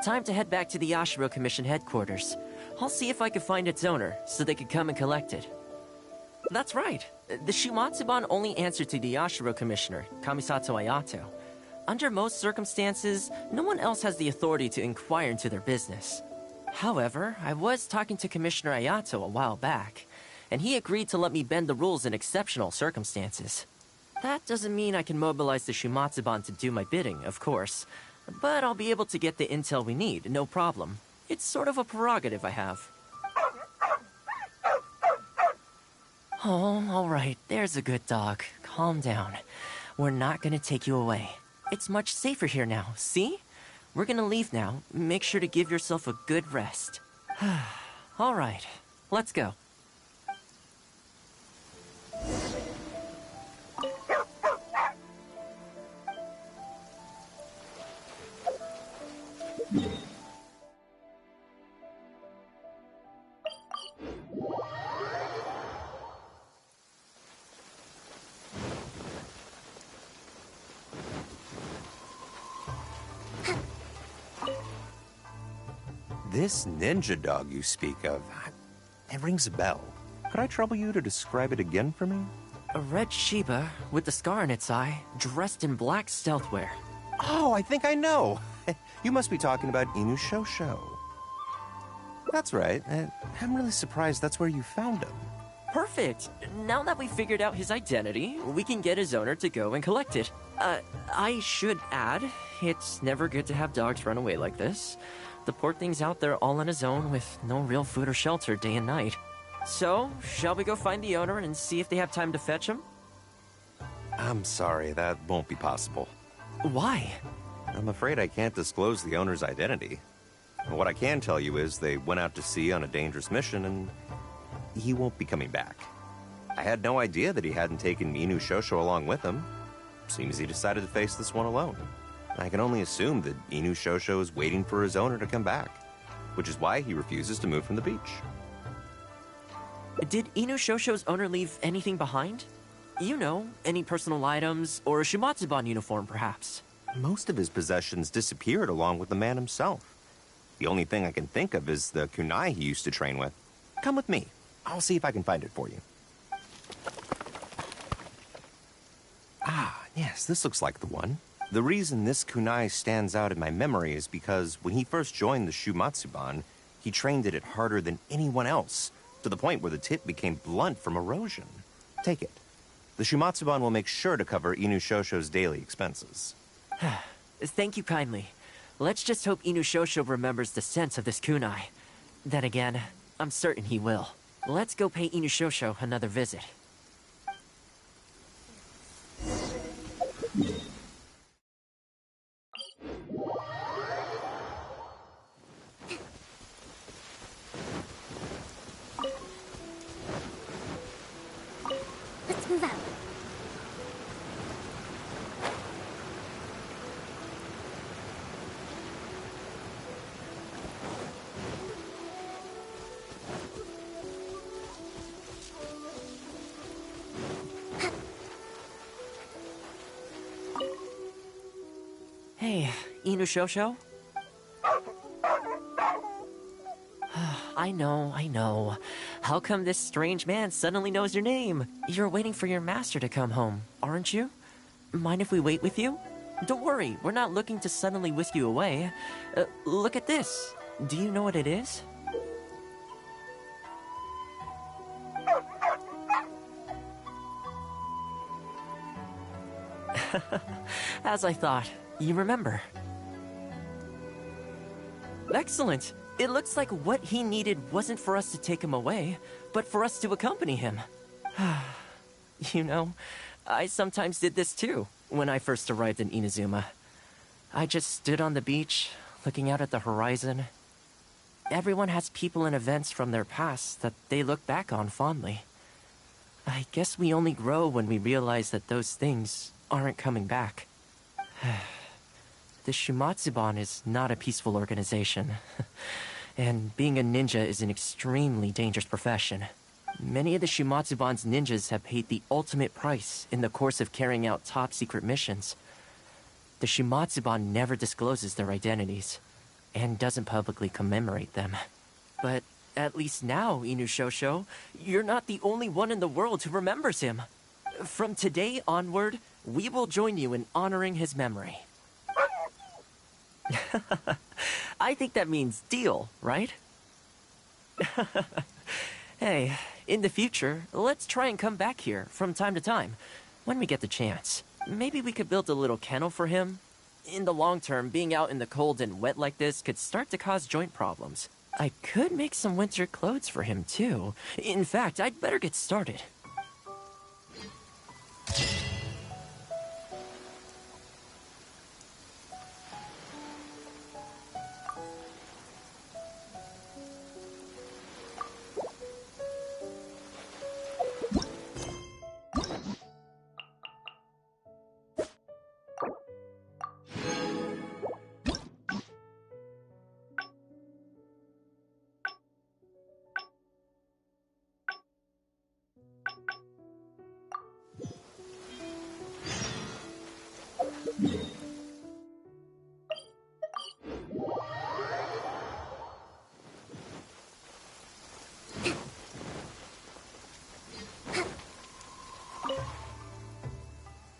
Time to head back to the Yashiro Commission headquarters. I'll see if I can find its owner, so they can come and collect it. That's right. The Shumatsuban only answer to the Yashiro Commissioner, Kamisato Ayato. Under most circumstances, no one else has the authority to inquire into their business. However, I was talking to Commissioner Ayato a while back, and he agreed to let me bend the rules in exceptional circumstances. That doesn't mean I can mobilize the Shumatsuban to do my bidding, of course, but I'll be able to get the intel we need, no problem. It's sort of a prerogative I have. Oh, alright, there's a good dog. Calm down. We're not gonna take you away. It's much safer here now, see? We're gonna leave now. Make sure to give yourself a good rest. Alright, let's go. This ninja dog you speak of, it rings a bell. Could I trouble you to describe it again for me? A red Shiba with the scar in its eye, dressed in black stealth wear. Oh, I think I know. You must be talking about Inu Shosho. That's right. I'm really surprised that's where you found him. Perfect! Now that we've figured out his identity, we can get his owner to go and collect it. I should add, it's never good to have dogs run away like this. The poor thing's out there all on his own with no real food or shelter day and night. So, shall we go find the owner and see if they have time to fetch him? I'm sorry, that won't be possible. Why? I'm afraid I can't disclose the owner's identity. What I can tell you is they went out to sea on a dangerous mission and he won't be coming back. I had no idea that he hadn't taken Inu Shosho along with him. Seems he decided to face this one alone. I can only assume that Inu Shosho is waiting for his owner to come back, which is why he refuses to move from the beach. Did Inu Shosho's owner leave anything behind? You know, any personal items, or a Shumatsuban uniform, perhaps? Most of his possessions disappeared along with the man himself. The only thing I can think of is the kunai he used to train with. Come with me. I'll see if I can find it for you. Ah, yes, this looks like the one. The reason this kunai stands out in my memory is because when he first joined the Shumatsuban, he trained at it harder than anyone else, to the point where the tip became blunt from erosion. Take it. The Shumatsuban will make sure to cover Inu Shosho's daily expenses. Thank you kindly. Let's just hope Inu Shosho remembers the sense of this kunai. Then again, I'm certain he will. Let's go pay Inu Shosho another visit. Hey, Inushosho? I know. How come this strange man suddenly knows your name? You're waiting for your master to come home, aren't you? Mind if we wait with you? Don't worry, we're not looking to suddenly whisk you away. Look at this. Do you know what it is? As I thought, you remember. Excellent. It looks like what he needed wasn't for us to take him away, but for us to accompany him. You know, I sometimes did this too, when I first arrived in Inazuma. I just stood on the beach, looking out at the horizon. Everyone has people and events from their past that they look back on fondly. I guess we only grow when we realize that those things aren't coming back. The Shumatsuban is not a peaceful organization. And being a ninja is an extremely dangerous profession. Many of the Shumatsuban's ninjas have paid the ultimate price in the course of carrying out top-secret missions. The Shumatsuban never discloses their identities, and doesn't publicly commemorate them. But at least now, Inushosho, you're not the only one in the world who remembers him. From today onward, we will join you in honoring his memory. I think that means deal, right? Hey, in the future, let's try and come back here from time to time, when we get the chance. Maybe we could build a little kennel for him. In the long term, being out in the cold and wet like this could start to cause joint problems. I could make some winter clothes for him, too. In fact, I'd better get started.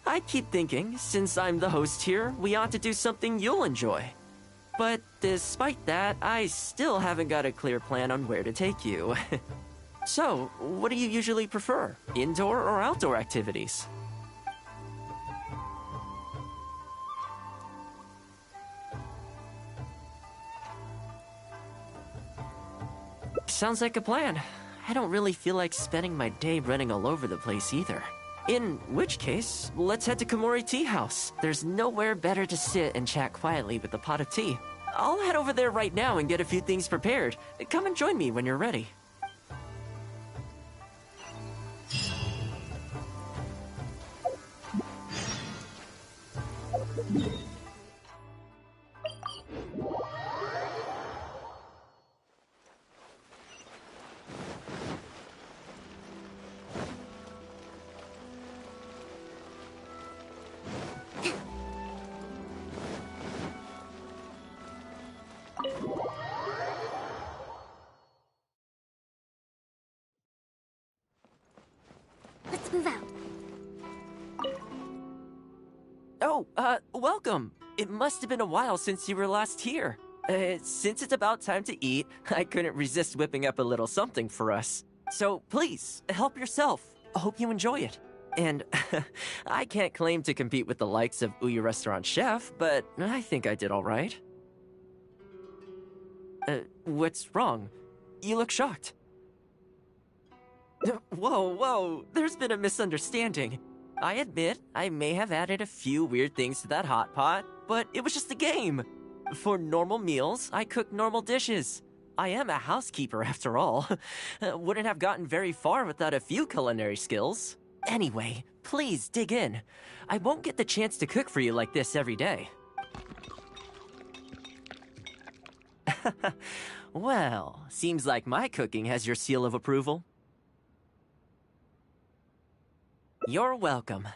I keep thinking, since I'm the host here, we ought to do something you'll enjoy. But despite that, I still haven't got a clear plan on where to take you. So, what do you usually prefer? Indoor or outdoor activities? Sounds like a plan. I don't really feel like spending my day running all over the place either. In which case, let's head to Komori Tea House. There's nowhere better to sit and chat quietly with a pot of tea. I'll head over there right now and get a few things prepared. Come and join me when you're ready. Let's move out. Oh, welcome. It must have been a while since you were last here. Since it's about time to eat, I couldn't resist whipping up a little something for us. So please, help yourself. I hope you enjoy it. And I can't claim to compete with the likes of Uyu Restaurant Chef, but I think I did all right. What's wrong? You look shocked. Whoa, there's been a misunderstanding. I admit, I may have added a few weird things to that hot pot, but it was just a game. For normal meals, I cook normal dishes. I am a housekeeper after all. Wouldn't have gotten very far without a few culinary skills. Anyway, please dig in. I won't get the chance to cook for you like this every day. Well, seems like my cooking has your seal of approval. You're welcome.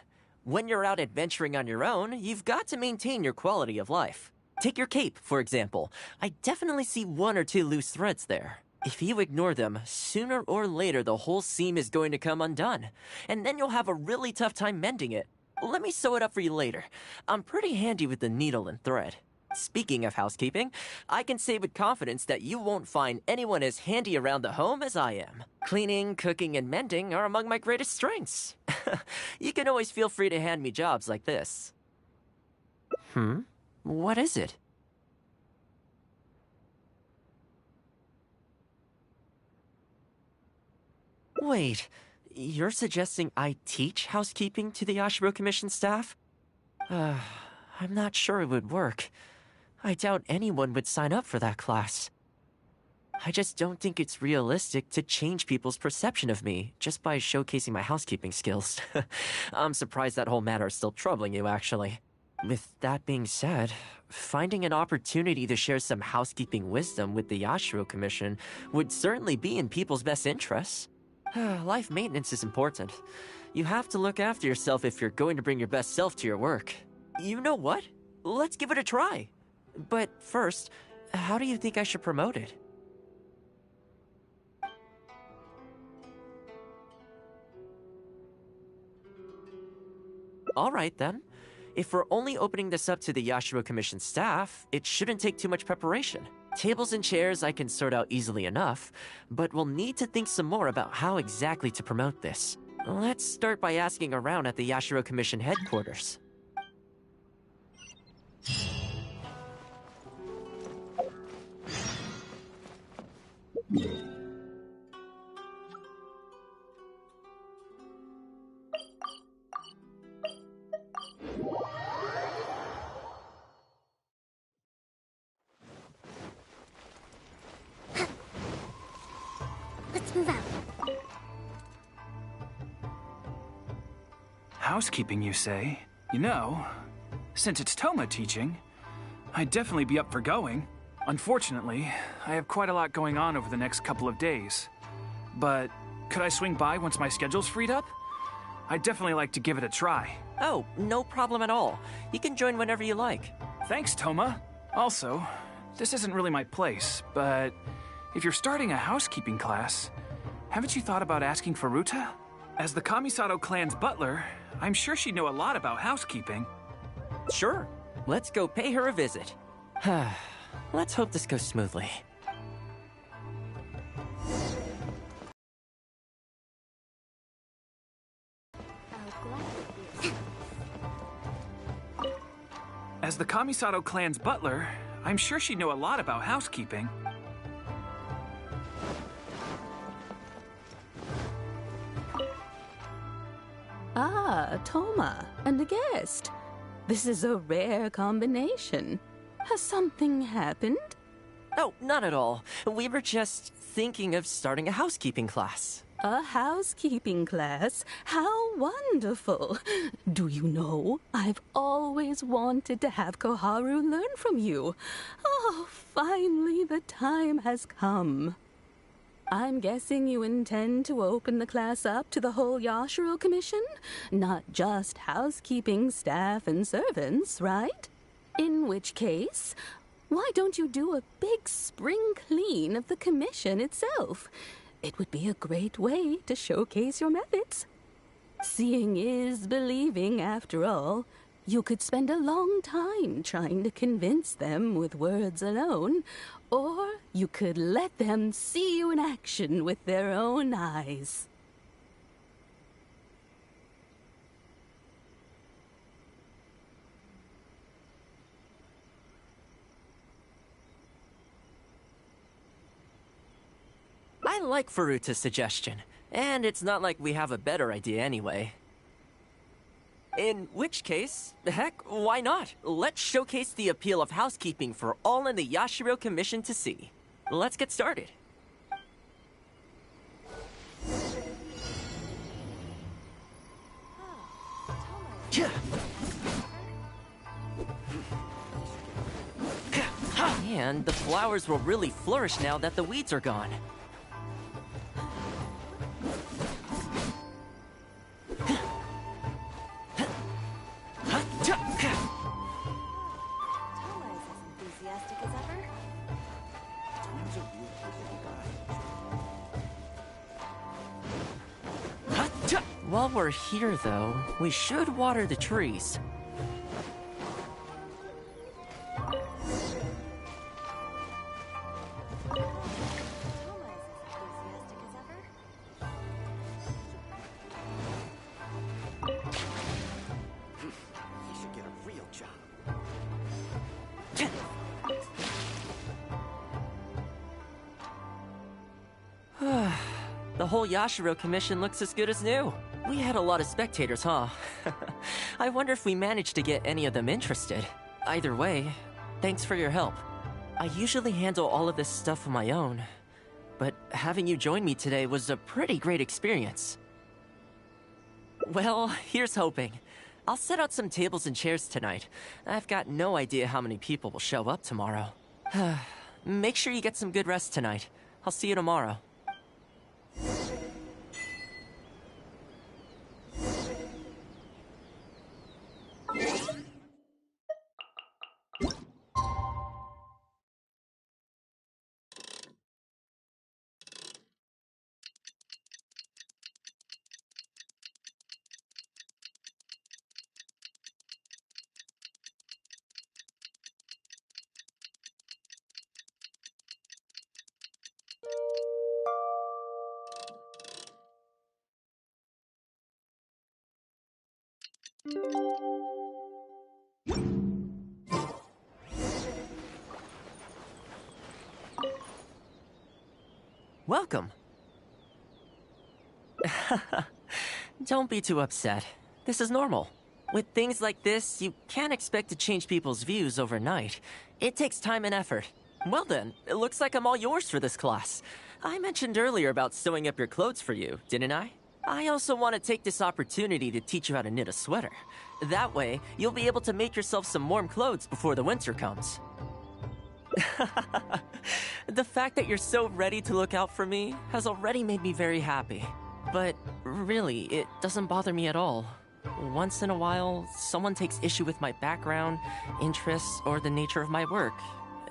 When you're out adventuring on your own, you've got to maintain your quality of life. Take your cape, for example. I definitely see one or two loose threads there. If you ignore them, sooner or later the whole seam is going to come undone, and then you'll have a really tough time mending it. Let me sew it up for you later. I'm pretty handy with the needle and thread. Speaking of housekeeping, I can say with confidence that you won't find anyone as handy around the home as I am. Cleaning, cooking, and mending are among my greatest strengths. You can always feel free to hand me jobs like this. What is it? Wait, you're suggesting I teach housekeeping to the Yashiro Commission staff? I'm not sure it would work. I doubt anyone would sign up for that class. I just don't think it's realistic to change people's perception of me just by showcasing my housekeeping skills. I'm surprised that whole matter is still troubling you, actually. With that being said, finding an opportunity to share some housekeeping wisdom with the Yashiro Commission would certainly be in people's best interests. Life maintenance is important. You have to look after yourself if you're going to bring your best self to your work. You know what? Let's give it a try. But first, how do you think I should promote it? All right, then. If we're only opening this up to the Yashiro Commission staff, it shouldn't take too much preparation. Tables and chairs I can sort out easily enough, but we'll need to think some more about how exactly to promote this. Let's start by asking around at the Yashiro Commission headquarters. Let's move out. Housekeeping, you say? You know, since it's Thoma teaching, I'd definitely be up for going. Unfortunately, I have quite a lot going on over the next couple of days. But could I swing by once my schedule's freed up? I'd definitely like to give it a try. Oh, no problem at all. You can join whenever you like. Thanks, Thoma. Also, this isn't really my place, but if you're starting a housekeeping class, haven't you thought about asking Furuta? As the Kamisato clan's butler, I'm sure she'd know a lot about housekeeping. Sure. Let's go pay her a visit. Let's hope this goes smoothly. As the Kamisato clan's butler, I'm sure she'd know a lot about housekeeping. Ah, Thoma, and a guest. This is a rare combination. Has something happened? Oh, not at all. We were just thinking of starting a housekeeping class. A housekeeping class? How wonderful! Do you know, I've always wanted to have Koharu learn from you. Oh, finally the time has come. I'm guessing you intend to open the class up to the whole Yashiro Commission? Not just housekeeping staff and servants, right? In which case, why don't you do a big spring clean of the commission itself? It would be a great way to showcase your methods. Seeing is believing, after all. You could spend a long time trying to convince them with words alone, or you could let them see you in action with their own eyes. I like Furuta's suggestion, and it's not like we have a better idea anyway. In which case, heck, why not? Let's showcase the appeal of housekeeping for all in the Yashiro Commission to see. Let's get started. And the flowers will really flourish now that the weeds are gone. While we're here, though, we should water the trees. The whole Yashiro Commission looks as good as new. We had a lot of spectators, huh? I wonder if we managed to get any of them interested. Either way, thanks for your help. I usually handle all of this stuff on my own, but having you join me today was a pretty great experience. Well, here's hoping. I'll set out some tables and chairs tonight. I've got no idea how many people will show up tomorrow. Make sure you get some good rest tonight. I'll see you tomorrow. Welcome. Don't be too upset. This is normal. With things like this, you can't expect to change people's views overnight. It takes time and effort. Well then, it looks like I'm all yours for this class. I mentioned earlier about sewing up your clothes for you, didn't I? I also want to take this opportunity to teach you how to knit a sweater. That way, you'll be able to make yourself some warm clothes before the winter comes. The fact that you're so ready to look out for me has already made me very happy. But really, it doesn't bother me at all. Once in a while, someone takes issue with my background, interests, or the nature of my work.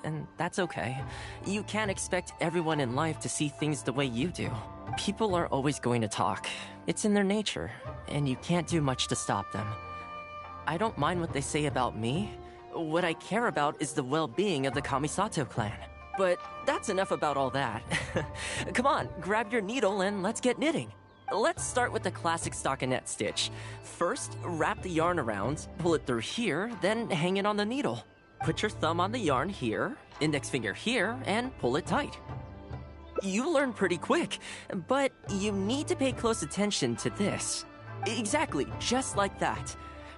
And that's okay. You can't expect everyone in life to see things the way you do. People are always going to talk. It's in their nature, and you can't do much to stop them. I don't mind what they say about me. What I care about is the well-being of the Kamisato clan. But that's enough about all that. Come on, grab your needle and let's get knitting. Let's start with the classic stockinette stitch. First, wrap the yarn around, pull it through here, then hang it on the needle. Put your thumb on the yarn here, index finger here, and pull it tight. You learn pretty quick, but you need to pay close attention to this. Exactly, just like that.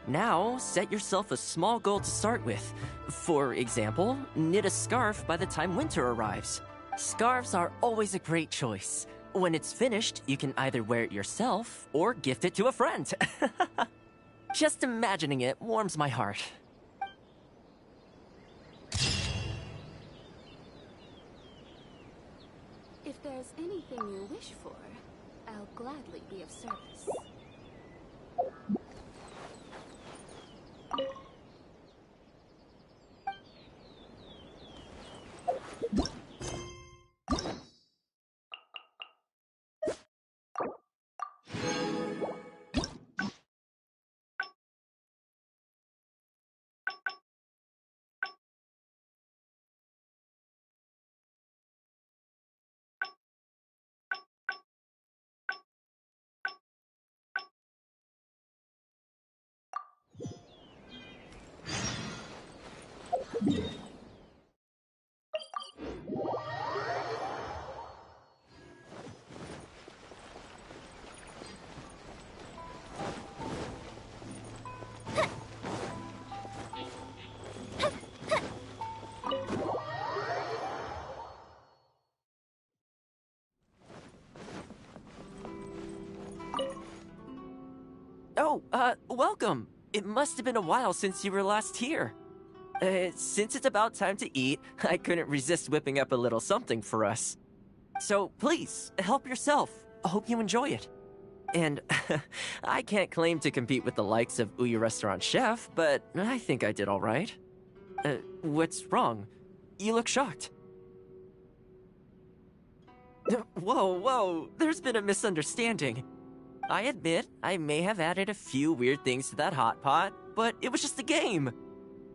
Now, set yourself a small goal to start with. For example, knit a scarf by the time winter arrives. Scarves are always a great choice. When it's finished, you can either wear it yourself or gift it to a friend. Just imagining it warms my heart. If there's anything you wish for, I'll gladly be of service. Oh, welcome. It must have been a while since you were last here. Since it's about time to eat, I couldn't resist whipping up a little something for us. So please, help yourself. I hope you enjoy it. And I can't claim to compete with the likes of Uyu Restaurant Chef, but I think I did all right. What's wrong? You look shocked. Whoa, there's been a misunderstanding. I admit I may have added a few weird things to that hot pot, but it was just a game.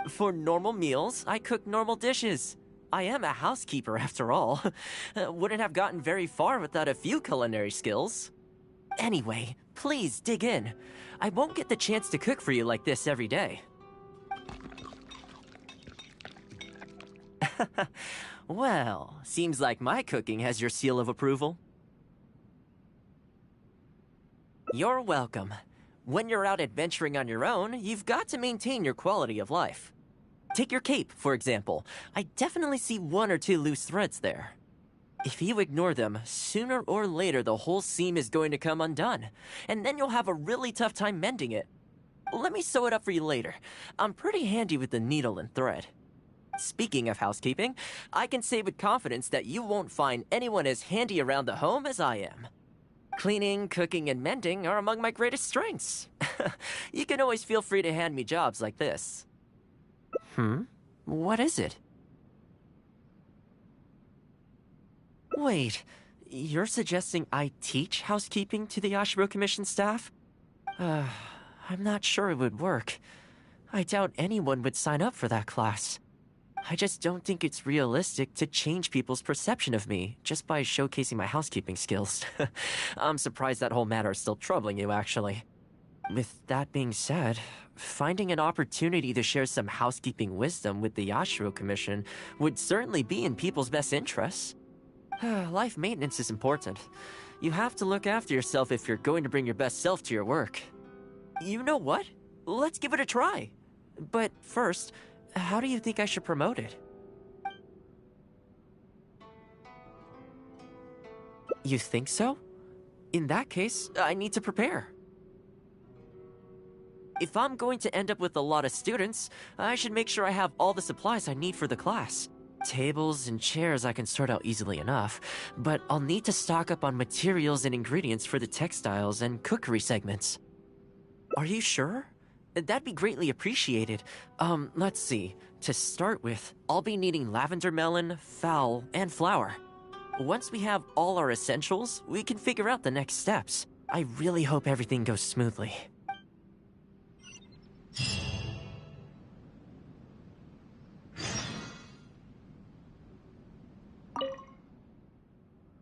For normal meals, I cook normal dishes. I am a housekeeper after all. Wouldn't have gotten very far without a few culinary skills. Anyway, please dig in. I won't get the chance to cook for you like this every day. Well, seems like my cooking has your seal of approval. You're welcome. When you're out adventuring on your own, you've got to maintain your quality of life. Take your cape, for example. I definitely see one or two loose threads there. If you ignore them, sooner or later the whole seam is going to come undone, and then you'll have a really tough time mending it. Let me sew it up for you later. I'm pretty handy with the needle and thread. Speaking of housekeeping, I can say with confidence that you won't find anyone as handy around the home as I am. Cleaning, cooking, and mending are among my greatest strengths. You can always feel free to hand me jobs like this. What is it? Wait, you're suggesting I teach housekeeping to the Yashiro Commission staff? I'm not sure it would work. I doubt anyone would sign up for that class. I just don't think it's realistic to change people's perception of me just by showcasing my housekeeping skills. I'm surprised that whole matter is still troubling you, actually. With that being said, finding an opportunity to share some housekeeping wisdom with the Yashiro Commission would certainly be in people's best interests. Life maintenance is important. You have to look after yourself if you're going to bring your best self to your work. You know what? Let's give it a try. But first, how do you think I should promote it? You think so? In that case, I need to prepare. If I'm going to end up with a lot of students, I should make sure I have all the supplies I need for the class. Tables and chairs I can sort out easily enough, but I'll need to stock up on materials and ingredients for the textiles and cookery segments. Are you sure? That'd be greatly appreciated. Let's see. To start with, I'll be needing lavender melon, fowl, and flour. Once we have all our essentials, we can figure out the next steps. I really hope everything goes smoothly.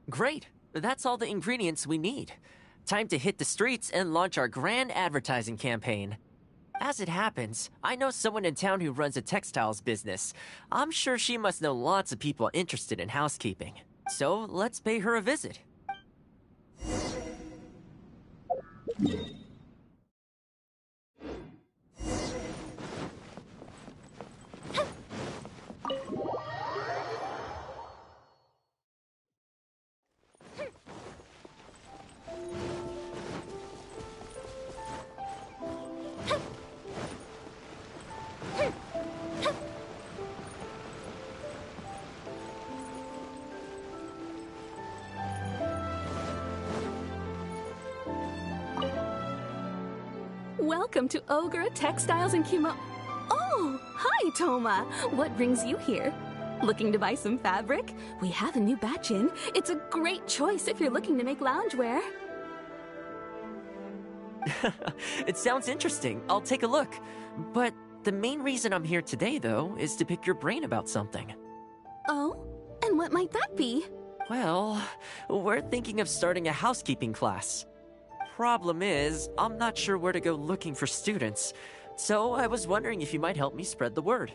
Great! That's all the ingredients we need. Time to hit the streets and launch our grand advertising campaign. As it happens, I know someone in town who runs a textiles business. I'm sure she must know lots of people interested in housekeeping. So let's pay her a visit. Welcome to Ogre Textiles and Kimo... Oh, hi, Thoma. What brings you here? Looking to buy some fabric? We have a new batch in. It's a great choice if you're looking to make loungewear. It sounds interesting. I'll take a look. But the main reason I'm here today, though, is to pick your brain about something. Oh? And what might that be? Well, we're thinking of starting a housekeeping class. Problem is, I'm not sure where to go looking for students, so I was wondering if you might help me spread the word.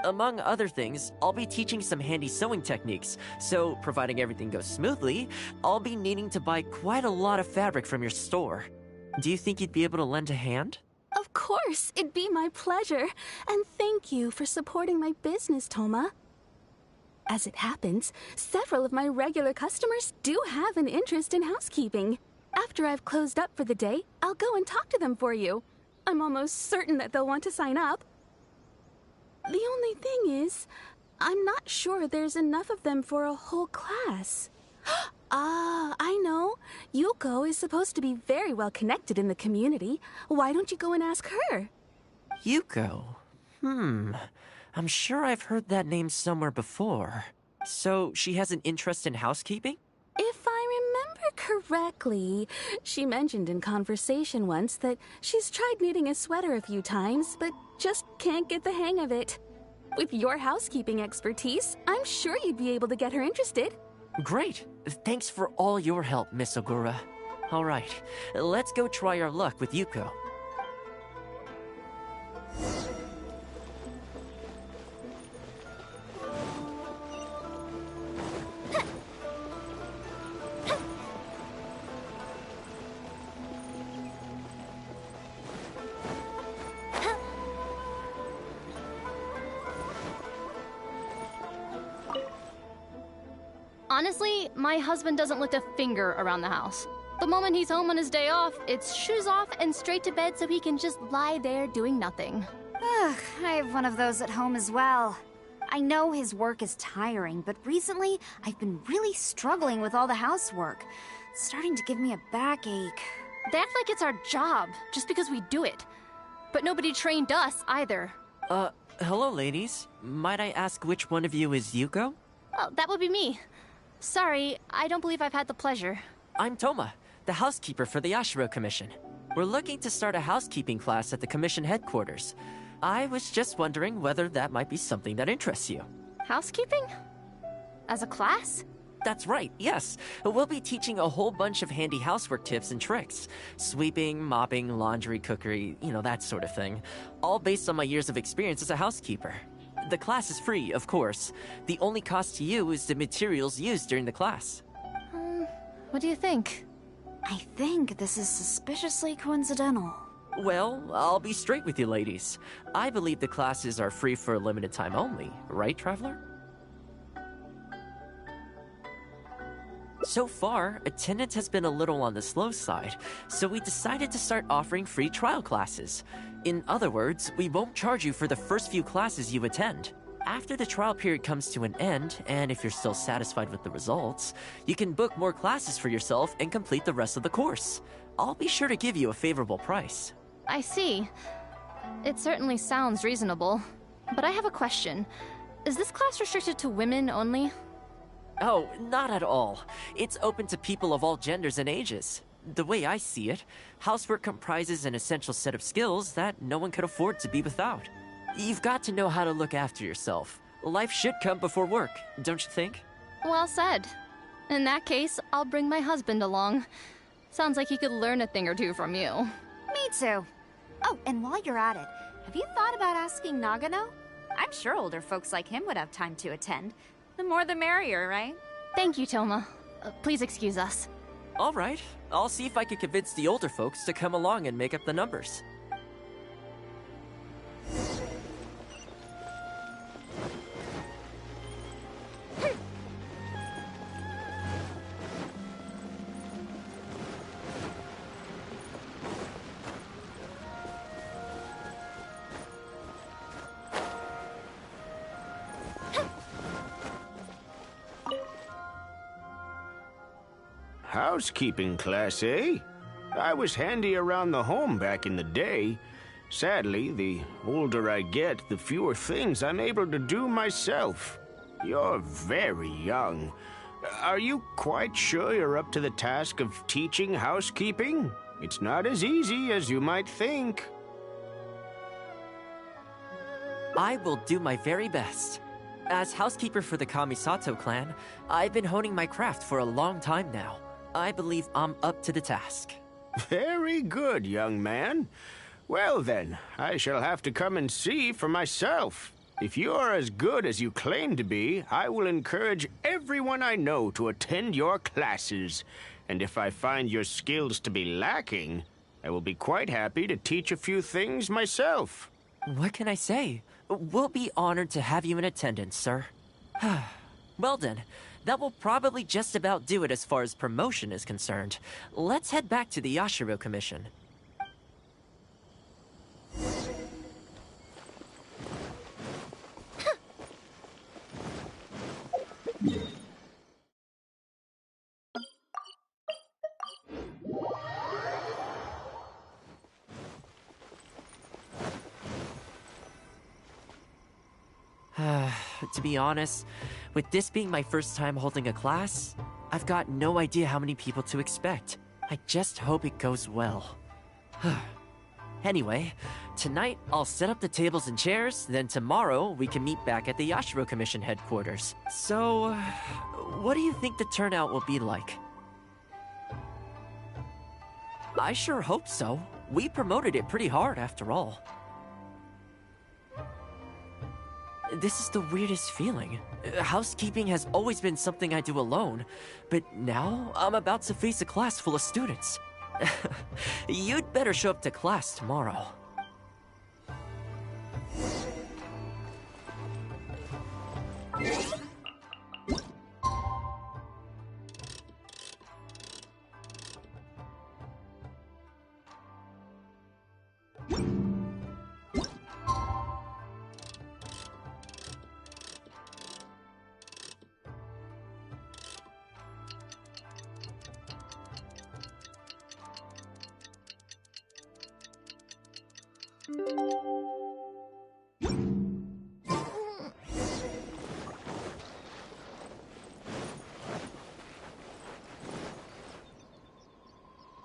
Among other things, I'll be teaching some handy sewing techniques, so providing everything goes smoothly, I'll be needing to buy quite a lot of fabric from your store. Do you think you'd be able to lend a hand? Of course, it'd be my pleasure. And thank you for supporting my business, Thoma. As it happens, several of my regular customers do have an interest in housekeeping. After I've closed up for the day, I'll go and talk to them for you. I'm almost certain that they'll want to sign up. The only thing is, I'm not sure there's enough of them for a whole class. Ah, I know. Yuko is supposed to be very well connected in the community. Why don't you go and ask her? Yuko? I'm sure I've heard that name somewhere before. So, she has an interest in housekeeping? If I remember correctly. She mentioned in conversation once that she's tried knitting a sweater a few times, but just can't get the hang of it. With your housekeeping expertise, I'm sure you'd be able to get her interested. Great. Thanks for all your help, Miss Ogura. All right, let's go try our luck with Yuko. Honestly, my husband doesn't lift a finger around the house. The moment he's home on his day off, it's shoes off and straight to bed so he can just lie there doing nothing. Ugh, I have one of those at home as well. I know his work is tiring, but recently I've been really struggling with all the housework. It's starting to give me a backache. They act like it's our job, just because we do it. But nobody trained us, either. Hello, ladies. Might I ask which one of you is Yuko? Oh, that would be me. Sorry, I don't believe I've had the pleasure. I'm Thoma, the housekeeper for the Yashiro Commission. We're looking to start a housekeeping class at the Commission headquarters. I was just wondering whether that might be something that interests you. Housekeeping? As a class? That's right, yes. We'll be teaching a whole bunch of handy housework tips and tricks. Sweeping, mopping, laundry, cookery, that sort of thing. All based on my years of experience as a housekeeper. The class is free, of course. The only cost to you is the materials used during the class. What do you think? I think this is suspiciously coincidental. Well, I'll be straight with you, ladies. I believe the classes are free for a limited time only, right, Traveler? So far, attendance has been a little on the slow side, so we decided to start offering free trial classes. In other words, we won't charge you for the first few classes you attend. After the trial period comes to an end, and if you're still satisfied with the results, you can book more classes for yourself and complete the rest of the course. I'll be sure to give you a favorable price. I see. It certainly sounds reasonable. But I have a question. Is this class restricted to women only? Oh, not at all. It's open to people of all genders and ages. The way I see it, housework comprises an essential set of skills that no one could afford to be without. You've got to know how to look after yourself. Life should come before work, don't you think? Well said. In that case, I'll bring my husband along. Sounds like he could learn a thing or two from you. Me too. Oh, and while you're at it, have you thought about asking Nagano? I'm sure older folks like him would have time to attend. The more the merrier, right? Thank you, Thoma. Please excuse us. All right. I'll see if I can convince the older folks to come along and make up the numbers. Housekeeping class, eh? I was handy around the home back in the day. Sadly, the older I get, the fewer things I'm able to do myself. You're very young. Are you quite sure you're up to the task of teaching housekeeping? It's not as easy as you might think. I will do my very best. As housekeeper for the Kamisato clan, I've been honing my craft for a long time now. I believe I'm up to the task. Very good, young man. Well then, I shall have to come and see for myself. If you're as good as you claim to be, I will encourage everyone I know to attend your classes. And if I find your skills to be lacking, I will be quite happy to teach a few things myself. What can I say? We'll be honored to have you in attendance, sir. Well then, that will probably just about do it as far as promotion is concerned. Let's head back to the Yashiro Commission. To be honest, with this being my first time holding a class, I've got no idea how many people to expect. I just hope it goes well. Anyway, tonight I'll set up the tables and chairs, then tomorrow we can meet back at the Yashiro Commission headquarters. So, what do you think the turnout will be like? I sure hope so. We promoted it pretty hard after all. This is the weirdest feeling. Housekeeping has always been something I do alone, but now I'm about to face a class full of students. You'd better show up to class tomorrow.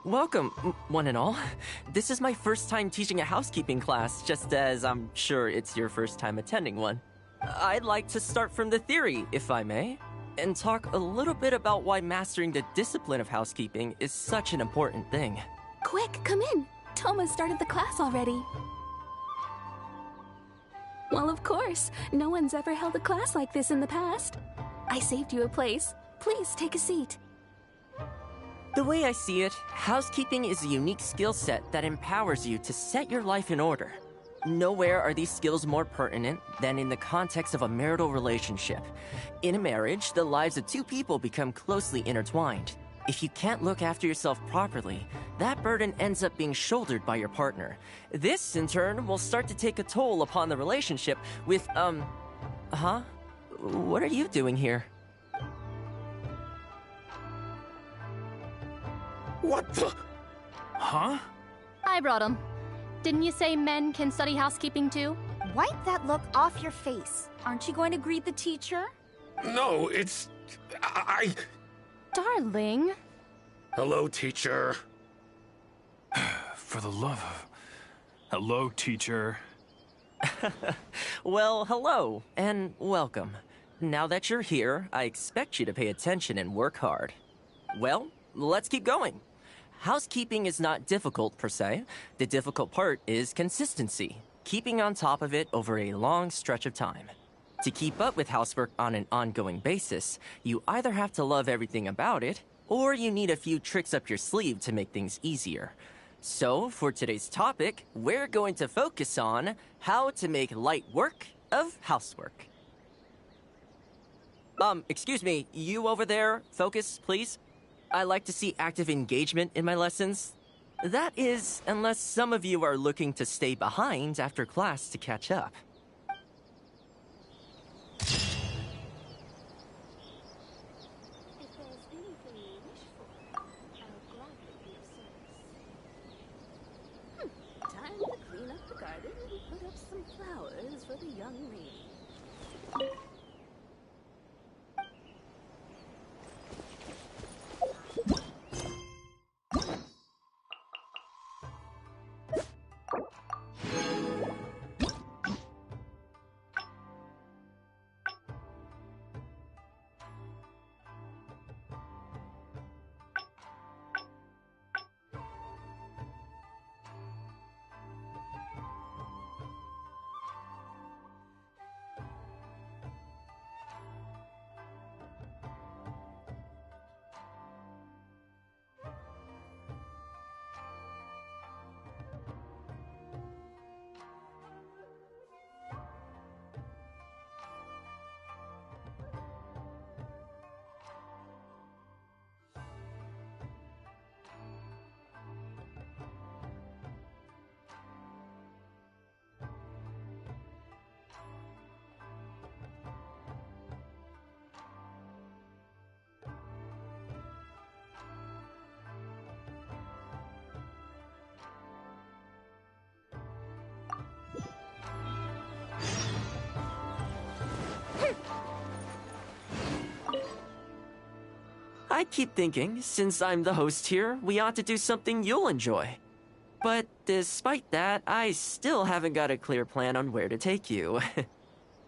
Welcome, one and all. This is my first time teaching a housekeeping class, just as I'm sure it's your first time attending one. I'd like to start from the theory, if I may, and talk a little bit about why mastering the discipline of housekeeping is such an important thing. Quick, come in. Thoma started the class already. Well, of course. No one's ever held a class like this in the past. I saved you a place. Please take a seat. The way I see it, housekeeping is a unique skill set that empowers you to set your life in order. Nowhere are these skills more pertinent than in the context of a marital relationship. In a marriage, the lives of two people become closely intertwined. If you can't look after yourself properly, that burden ends up being shouldered by your partner. This, in turn, will start to take a toll upon the relationship with, What are you doing here? What the? Huh? I brought him. Didn't you say men can study housekeeping too? Wipe that look off your face. Aren't you going to greet the teacher? No, it's... I... Darling. Hello, teacher. For the love of... Hello, teacher. Well, hello, and welcome. Now that you're here, I expect you to pay attention and work hard. Well, let's keep going. Housekeeping is not difficult, per se. The difficult part is consistency, keeping on top of it over a long stretch of time. To keep up with housework on an ongoing basis, you either have to love everything about it, or you need a few tricks up your sleeve to make things easier. So, for today's topic, we're going to focus on how to make light work of housework. Excuse me, you over there, focus, please. I like to see active engagement in my lessons. That is, unless some of you are looking to stay behind after class to catch up. Time to clean up the garden and put up some flowers for the young lady. I keep thinking, since I'm the host here, we ought to do something you'll enjoy. But despite that, I still haven't got a clear plan on where to take you.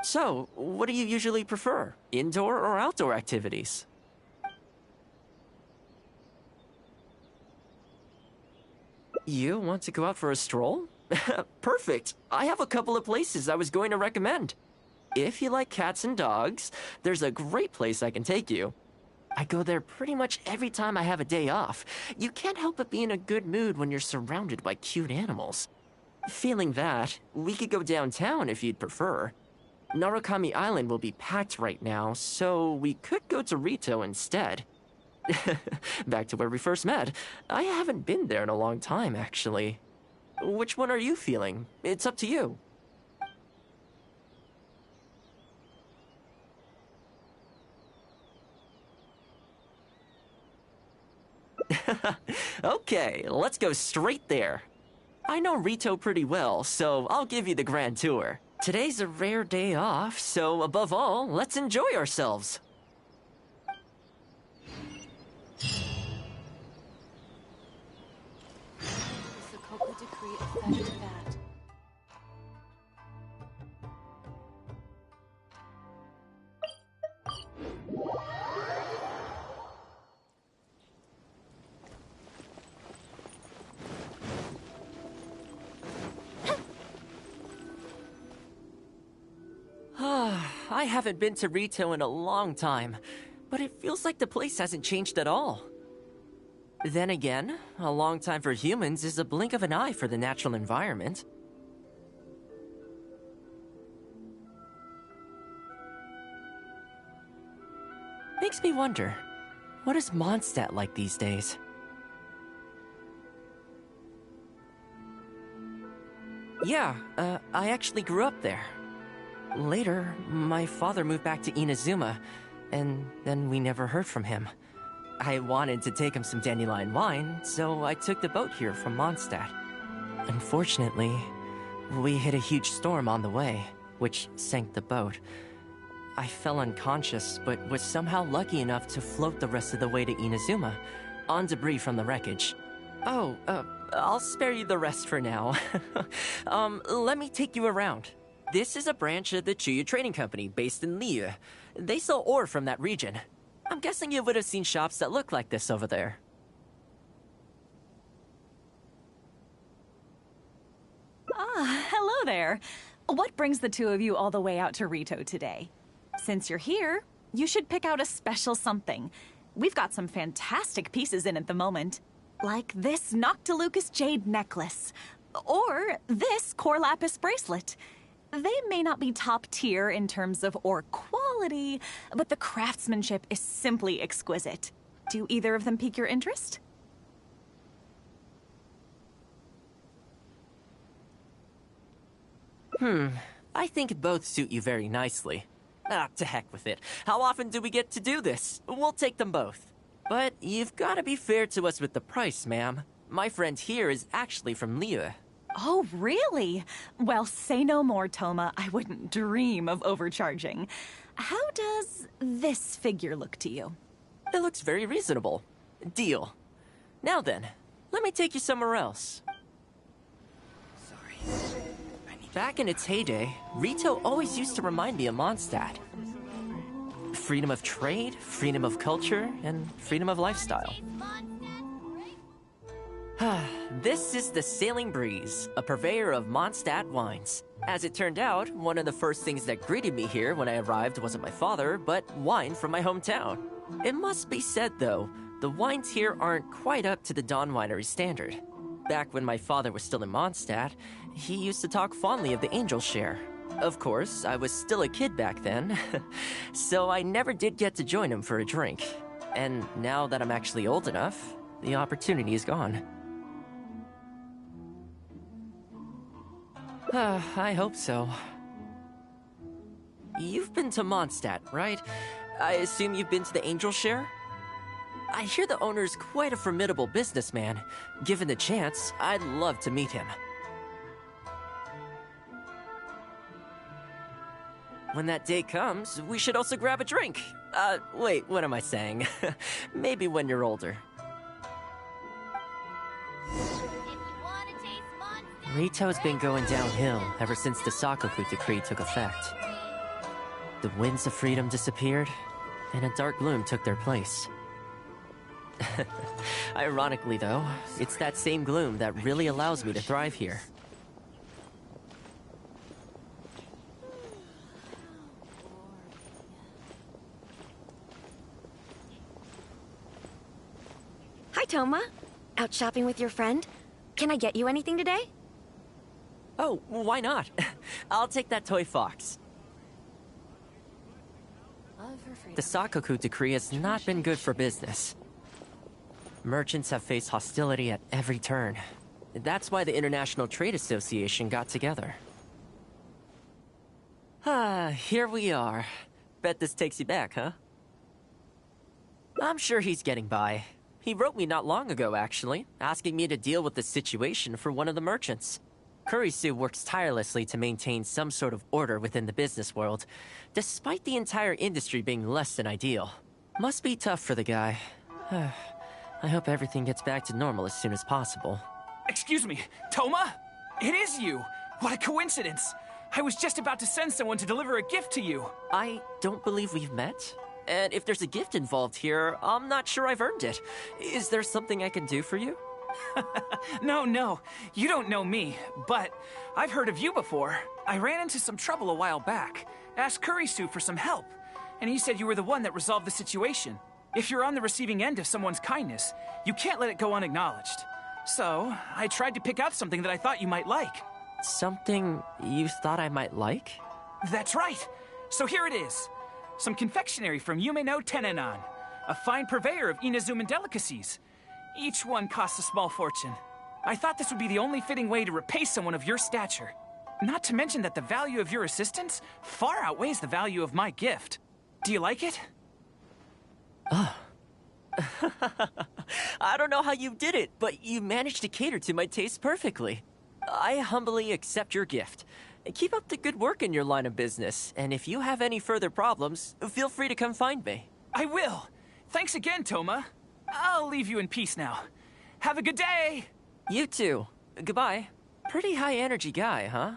So, what do you usually prefer? Indoor or outdoor activities? You want to go out for a stroll? Perfect! I have a couple of places I was going to recommend. If you like cats and dogs, there's a great place I can take you. I go there pretty much every time I have a day off. You can't help but be in a good mood when you're surrounded by cute animals. Feeling that, we could go downtown if you'd prefer. Narukami Island will be packed right now, so we could go to Rito instead. Back to where we first met. I haven't been there in a long time, actually. Which one are you feeling? It's up to you. Okay, let's go straight there. I know Rito pretty well, so I'll give you the grand tour. Today's a rare day off, so above all, let's enjoy ourselves. The Sokoku decree affected that. I haven't been to Rito in a long time, but it feels like the place hasn't changed at all. Then again, a long time for humans is a blink of an eye for the natural environment. Makes me wonder, what is Mondstadt like these days? Yeah, I actually grew up there. Later, my father moved back to Inazuma, and then we never heard from him. I wanted to take him some dandelion wine, so I took the boat here from Mondstadt. Unfortunately, we hit a huge storm on the way, which sank the boat. I fell unconscious, but was somehow lucky enough to float the rest of the way to Inazuma, on debris from the wreckage. Oh, I'll spare you the rest for now. Let me take you around. This is a branch of the Chuyu Trading Company based in Liyue. They sell ore from that region. I'm guessing you would have seen shops that look like this over there. Ah, hello there. What brings the two of you all the way out to Rito today? Since you're here, you should pick out a special something. We've got some fantastic pieces in at the moment. Like this Noctilucus jade necklace. Or this core lapis bracelet. They may not be top tier in terms of ore quality, but the craftsmanship is simply exquisite. Do either of them pique your interest? I think both suit you very nicely. To heck with it. How often do we get to do this? We'll take them both. But you've got to be fair to us with the price, ma'am. My friend here is actually from Liyue. Oh, really? Well, say no more, Thoma. I wouldn't dream of overcharging. How does this figure look to you? It looks very reasonable. Deal. Now then, let me take you somewhere else. Back in its heyday, Rito always used to remind me of Mondstadt. Freedom of trade, freedom of culture, and freedom of lifestyle. This is the Sailing Breeze, a purveyor of Mondstadt wines. As it turned out, one of the first things that greeted me here when I arrived wasn't my father, but wine from my hometown. It must be said, though, the wines here aren't quite up to the Dawn Winery standard. Back when my father was still in Mondstadt, he used to talk fondly of the Angel Share. Of course, I was still a kid back then, so I never did get to join him for a drink. And now that I'm actually old enough, the opportunity is gone. I hope so. You've been to Mondstadt, right? I assume you've been to the Angel Share? I hear the owner's quite a formidable businessman. Given the chance, I'd love to meet him. When that day comes, we should also grab a drink. Wait, what am I saying? Maybe when you're older. Rito's been going downhill ever since the Sakoku decree took effect. The winds of freedom disappeared, and a dark gloom took their place. Ironically, though, it's that same gloom that really allows me to thrive here. Hi, Thoma. Out shopping with your friend? Can I get you anything today? Oh, why not? I'll take that toy fox. The Sakoku decree has not been good for business. Merchants have faced hostility at every turn. That's why the International Trade Association got together. Here we are. Bet this takes you back, huh? I'm sure he's getting by. He wrote me not long ago, actually, asking me to deal with the situation for one of the merchants. Kurisu works tirelessly to maintain some sort of order within the business world, despite the entire industry being less than ideal. Must be tough for the guy. I hope everything gets back to normal as soon as possible. Excuse me, Thoma? It is you! What a coincidence! I was just about to send someone to deliver a gift to you. I don't believe we've met. And if there's a gift involved here, I'm not sure I've earned it. Is there something I can do for you? No, you don't know me, but I've heard of you before. I ran into some trouble a while back, asked Kurisu for some help, and he said you were the one that resolved the situation. If you're on the receiving end of someone's kindness, you can't let it go unacknowledged. So, I tried to pick out something that I thought you might like. Something you thought I might like? That's right! So here it is. Some confectionery from Yume no Tenenan, a fine purveyor of Inazuman delicacies. Each one costs a small fortune. I thought this would be the only fitting way to repay someone of your stature. Not to mention that the value of your assistance far outweighs the value of my gift. Do you like it? Oh. I don't know how you did it, but you managed to cater to my taste perfectly. I humbly accept your gift. Keep up the good work in your line of business, and if you have any further problems, feel free to come find me. I will. Thanks again, Thoma. I'll leave you in peace now. Have a good day! You too. Goodbye. Pretty high energy guy, huh?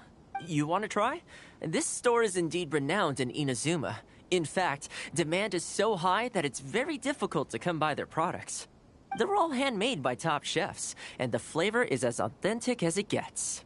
You want to try? This store is indeed renowned in Inazuma. In fact, demand is so high that it's very difficult to come by their products. They're all handmade by top chefs, and the flavor is as authentic as it gets.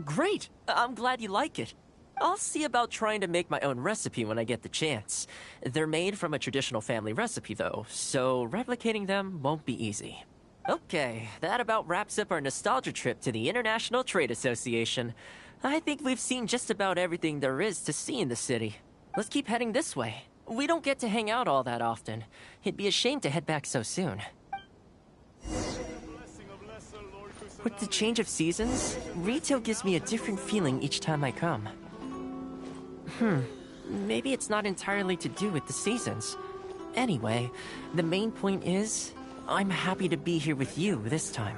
Great! I'm glad you like it. I'll see about trying to make my own recipe when I get the chance. They're made from a traditional family recipe, though, so replicating them won't be easy. Okay, that about wraps up our nostalgia trip to the International Trade Association. I think we've seen just about everything there is to see in the city. Let's keep heading this way. We don't get to hang out all that often. It'd be a shame to head back so soon. With the change of seasons, Rito gives me a different feeling each time I come. Maybe it's not entirely to do with the seasons. Anyway, the main point is, I'm happy to be here with you this time.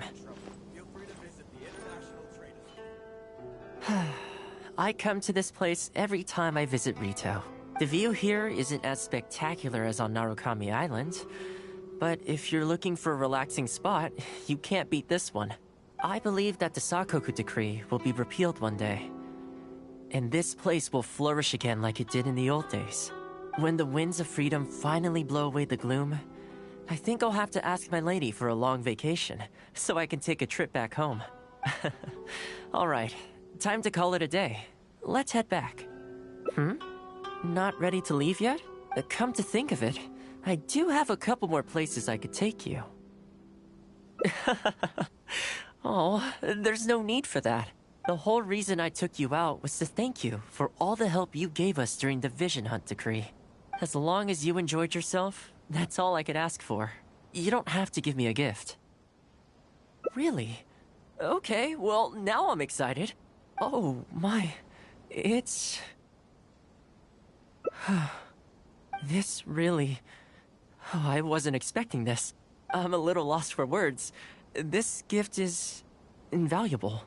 I come to this place every time I visit Rito. The view here isn't as spectacular as on Narukami Island, but if you're looking for a relaxing spot, you can't beat this one. I believe that the Sakoku decree will be repealed one day, and this place will flourish again like it did in the old days. When the winds of freedom finally blow away the gloom, I think I'll have to ask my lady for a long vacation, so I can take a trip back home. Alright, time to call it a day. Let's head back. Not ready to leave yet? Come to think of it, I do have a couple more places I could take you. Oh, there's no need for that. The whole reason I took you out was to thank you for all the help you gave us during the Vision Hunt decree. As long as you enjoyed yourself, that's all I could ask for. You don't have to give me a gift. Really? Okay, well, now I'm excited. Oh, my. It's... This really... Oh, I wasn't expecting this. I'm a little lost for words. This gift is... invaluable.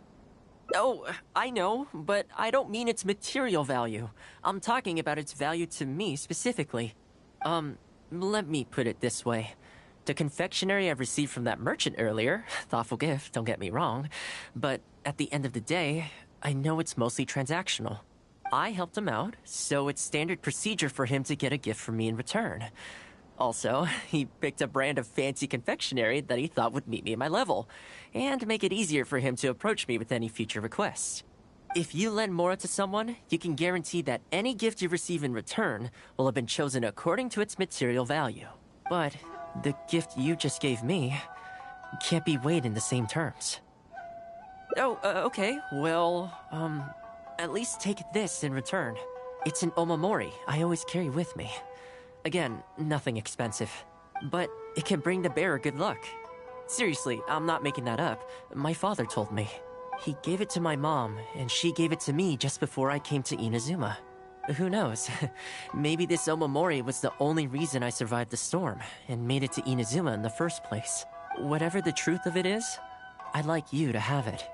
Oh, I know, but I don't mean its material value. I'm talking about its value to me specifically. Let me put it this way. The confectionery I received from that merchant earlier, thoughtful gift, don't get me wrong, but at the end of the day, I know it's mostly transactional. I helped him out, so it's standard procedure for him to get a gift from me in return. Also, he picked a brand of fancy confectionery that he thought would meet me at my level, and make it easier for him to approach me with any future requests. If you lend Mora to someone, you can guarantee that any gift you receive in return will have been chosen according to its material value. But the gift you just gave me can't be weighed in the same terms. Oh, okay, well, at least take this in return. It's an omamori I always carry with me. Again, nothing expensive, but it can bring the bearer good luck. Seriously, I'm not making that up. My father told me. He gave it to my mom, and she gave it to me just before I came to Inazuma. Who knows? Maybe this omamori was the only reason I survived the storm and made it to Inazuma in the first place. Whatever the truth of it is, I'd like you to have it.